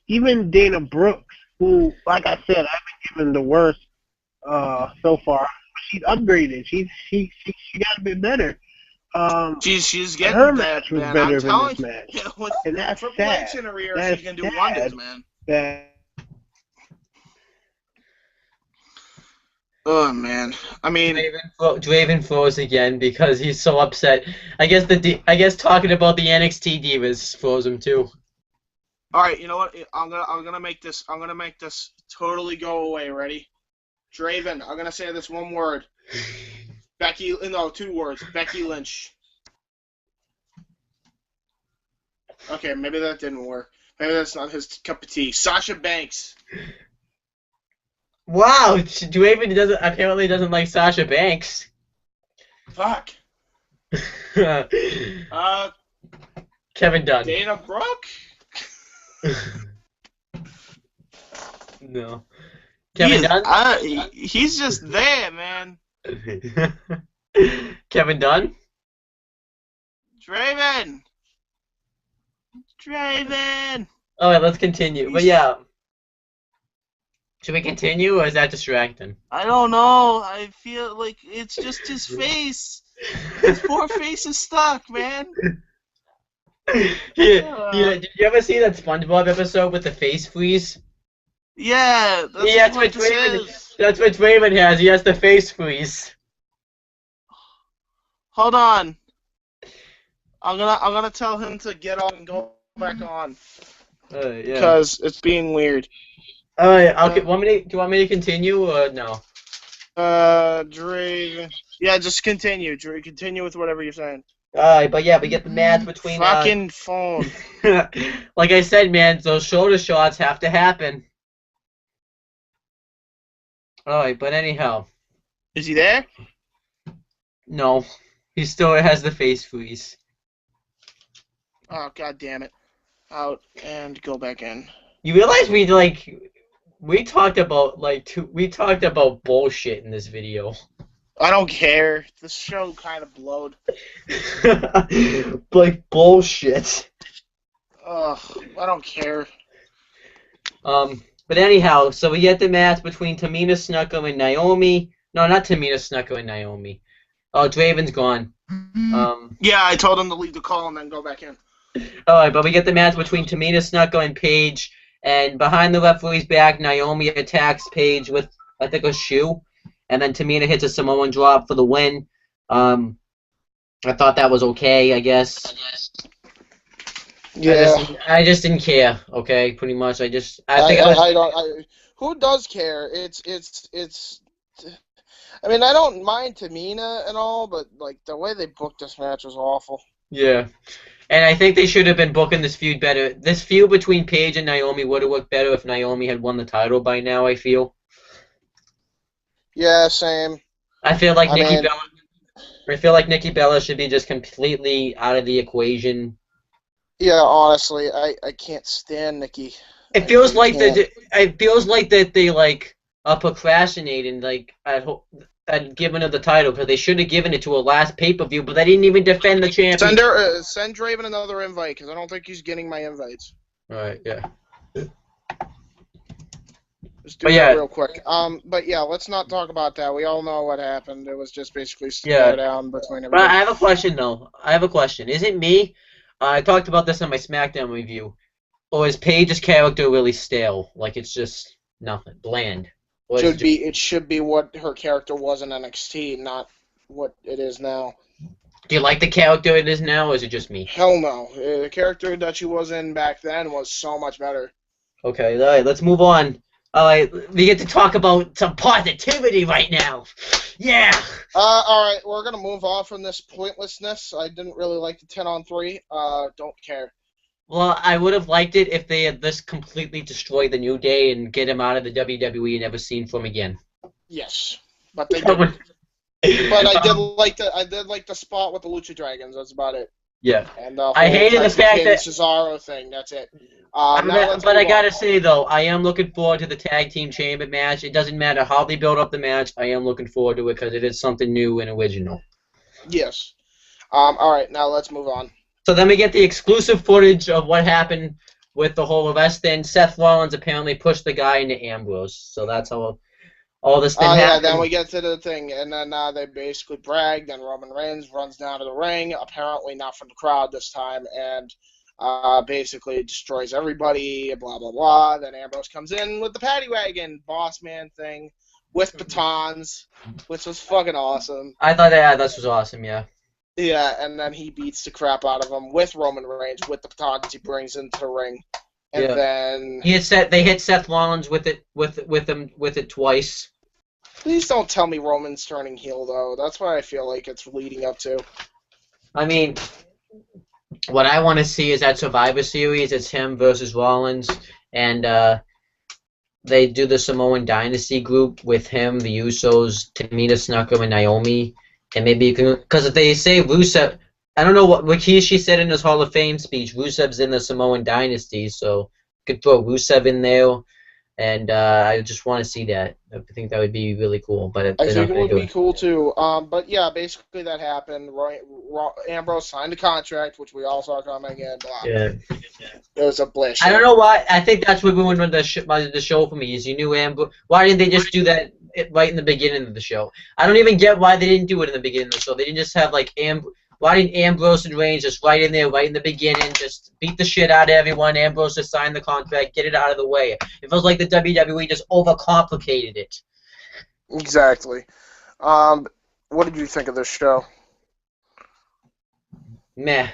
Even Dana Brooks, who, like I said, I've been given the worst so far. She's upgraded. She got a bit better. She's getting her that, match was man. better I'm than telling this match. you, with and that's Triple sad. H in her ear, That's she can do wonders, man. Oh man, I mean, Draven froze again because he's so upset. I guess talking about the NXT divas froze him too. All right, you know what? I'm gonna make this totally go away. Ready? Draven, I'm gonna say this one word. Two words. Becky Lynch. Okay, maybe that didn't work. Maybe that's not his cup of tea. Sasha Banks. Wow, Draven apparently doesn't like Sasha Banks. Fuck. Kevin Dunn. Dana Brooke? No. Kevin Dunn? He's just there, man. Kevin Dunn? Draven! Alright, let's continue. But yeah. Should we continue, or is that distracting? I don't know. I feel like it's just his face. His poor face is stuck, man. Yeah, did you ever see that SpongeBob episode with the face freeze? Yeah, that's what Draven has. He has the face freeze. Hold on. I'm gonna tell him to get on and go back on. Yeah. Because it's being weird. Alright, okay. Do you want me to continue or no? Draven. Yeah, just continue. Continue with whatever you're saying. Alright, but yeah, we get the match between... Fucking phone. Like I said, man, those shoulder shots have to happen. Alright, but anyhow. Is he there? No. He still has the face freeze. Oh, god damn it. Out and go back in. You realize we talked about bullshit in this video. I don't care. This show kind of blowed. Like bullshit. Ugh, I don't care. But anyhow, so we get the match between Tamina Snuka and Naomi. No, not Tamina Snuka and Naomi. Oh, Draven's gone. Yeah, I told him to leave the call and then go back in. All right, but we get the match between Tamina Snuka and Paige, and behind the referee's back, Naomi attacks Paige with, I think, a shoe, and then Tamina hits a Samoan drop for the win. I thought that was okay, I guess. Yeah. I just didn't care. Okay, pretty much. I think I was. I don't. Who does care? I mean, I don't mind Tamina and all, but like the way they booked this match was awful. Yeah. And I think they should have been booking this feud better. This feud between Paige and Naomi would have worked better if Naomi had won the title by now, I feel. Yeah, same. I feel like Nikki Bella should be just completely out of the equation. Yeah, honestly, I can't stand Nikki. It feels like that they like are procrastinating like at giving her the title because they should have given it to her last pay-per-view, but they didn't even defend the champion. Send Draven another invite because I don't think he's getting my invites. All right, yeah. Just do that real quick. But yeah, let's not talk about that. We all know what happened. It was just basically stare down between everybody. But I have a question though. Is it me? I talked about this in my SmackDown review. Or is Paige's character really stale? Like it's just nothing, bland. It should be what her character was in NXT, not what it is now. Do you like the character it is now, or is it just me? Hell no. The character that she was in back then was so much better. Okay, all right, let's move on. All right, we get to talk about some positivity right now. Yeah. All right, we're gonna move on from this pointlessness. I didn't really like the 10-on-3. Don't care. Well, I would have liked it if they had just completely destroyed the New Day and get him out of the WWE and never seen from again. Yes, but they didn't. But I did like the spot with the Lucha Dragons. That's about it. Yeah. And I hated the fact that Cesaro thing. That's it. But I gotta say though, I am looking forward to the tag team chamber match. It doesn't matter how they build up the match. I am looking forward to it because it is something new and original. Yes. All right, now let's move on. So then we get the exclusive footage of what happened with the whole arrest. Then Seth Rollins apparently pushed the guy into Ambrose. So that's how all this thing happened. Yeah, then we get to the thing, and then they basically brag. Then Roman Reigns runs down to the ring, apparently not from the crowd this time, and basically destroys everybody, blah, blah, blah. Then Ambrose comes in with the paddy wagon, boss man thing, with batons, which was fucking awesome. I thought this was awesome, yeah. Yeah, and then he beats the crap out of him with Roman Reigns, with the batons he brings into the ring. And then they hit Seth Rollins with it twice. Please don't tell me Roman's turning heel, though. That's what I feel like it's leading up to. I mean, what I want to see is that Survivor Series. It's him versus Rollins, and they do the Samoan Dynasty group with him, the Usos, Tamina Snuka, and Naomi. And maybe you can, because if they say Rusev, I don't know what Rikishi said in his Hall of Fame speech. Rusev's in the Samoan Dynasty, so you could throw Rusev in there. And I just want to see that. I think that would be really cool. But I think it would be cool too. But yeah, basically that happened. Ambrose signed a contract, which we all saw coming in. Blah. Yeah. It was a blish. I don't know why. I think that's what ruined the show for me. Is you knew Ambrose. Why didn't they just do that right in the beginning of the show? I don't even get why they didn't do it in the beginning of the show. They didn't just have like Why didn't Ambrose and Reigns just right in there, right in the beginning, just beat the shit out of everyone? Ambrose just signed the contract, get it out of the way. It feels like the WWE just overcomplicated it. Exactly. What did you think of this show? Meh.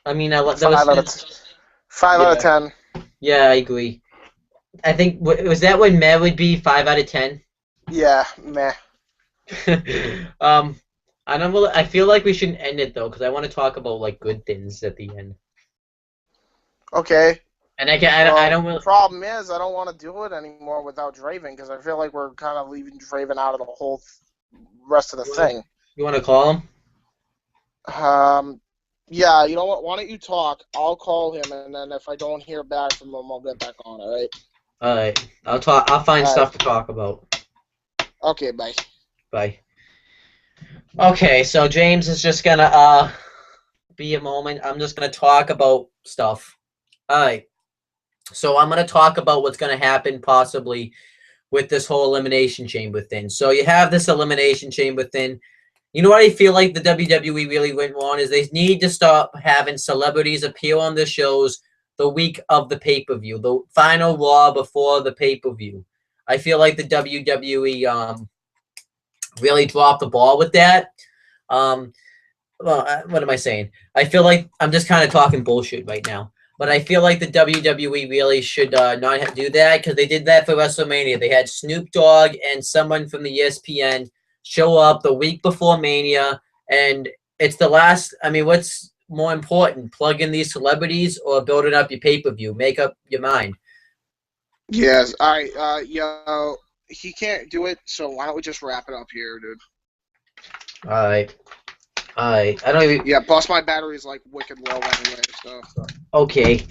I mean, Five out of 10. Yeah, I agree. I think was that what meh would be? 5 out of 10. Yeah, meh. I feel like we shouldn't end it though, because I want to talk about like good things at the end. Okay. And I don't really. The problem is, I don't want to do it anymore without Draven, because I feel like we're kind of leaving Draven out of the whole rest of the thing. You want to call him? Yeah, you know what? Why don't you talk? I'll call him, and then if I don't hear back from him, I'll get back on. All right. All right. I'll find stuff to talk about. Okay. Bye. Bye. Okay, so James is just gonna be a moment. I'm just gonna talk about stuff. All right. So I'm gonna talk about what's gonna happen possibly with this whole elimination chamber thing. So you have this elimination chamber thing. You know what I feel like the WWE really went wrong is they need to stop having celebrities appear on the shows the week of the pay-per-view, the final Raw before the pay-per-view. I feel like the WWE really dropped the ball with that. What am I saying? I feel like I'm just kind of talking bullshit right now. But I feel like the WWE really should not do that because they did that for WrestleMania. They had Snoop Dogg and someone from the ESPN show up the week before Mania, and it's the last. I mean, what's more important, plug in these celebrities or building up your pay-per-view? Make up your mind. Yes, all right, yo, he can't do it, so why don't we just wrap it up here, dude? All right. I don't even... Yeah, plus my battery's like wicked low anyway, so. Okay.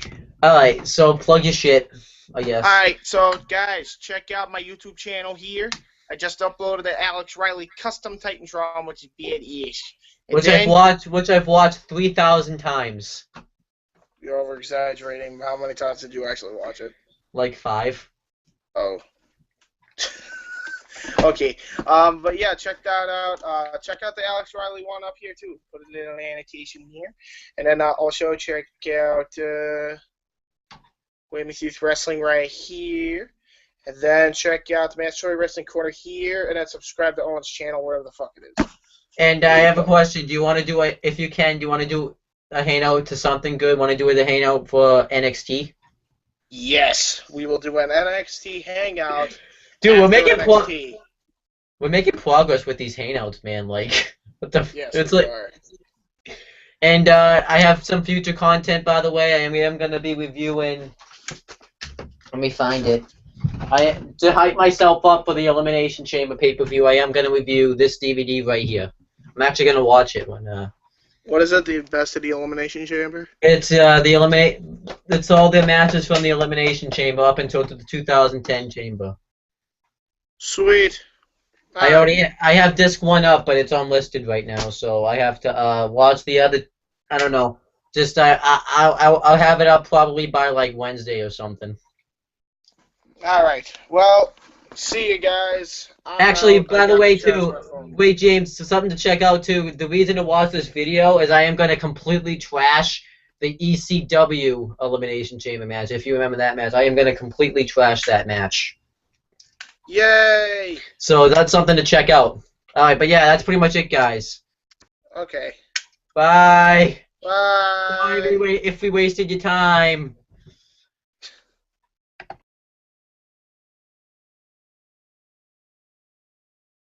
Alright, so plug your shit, I guess. Alright, so guys, check out my YouTube channel here. I just uploaded the Alex Riley Custom Titantron, which is bad-ish. Which I've watched 3,000 times. You're over-exaggerating. How many times did you actually watch it? Like 5. Oh. Okay, but yeah, check that out. Check out the Alex Riley one up here too. Put it in an annotation here, and then also check out Wait Me Sees Wrestling right here, and then check out the Mandatory Wrestling Corner here, and then subscribe to Owen's channel, wherever the fuck it is. And I have a question. Do you want to do a, if you can, do you want to do a hangout to something good? Want to do a hangout for NXT? Yes, we will do an NXT hangout. Dude, we're making progress with these hangouts, man. Like, what the? Yes, it's we like. are. And I have some future content, by the way. I am gonna be reviewing. Let me find it. To hype myself up for the Elimination Chamber pay-per-view, I am gonna review this DVD right here. I'm actually gonna watch it when. What is it? The Best of the Elimination Chamber? It's It's all the matches from the Elimination Chamber up until the 2010 Chamber. Sweet. I have disc 1 up, but it's unlisted right now, so I have to watch the other. I don't know. Just I'll have it up probably by like Wednesday or something. All right. Well, see you guys. Actually, by the way, too, wait, James, so something to check out too. The reason to watch this video is I am going to completely trash the ECW Elimination Chamber match. If you remember that match, I am going to completely trash that match. Yay! So that's something to check out. All right, but yeah, that's pretty much it, guys. Okay. Bye. Bye. Sorry if we wasted your time.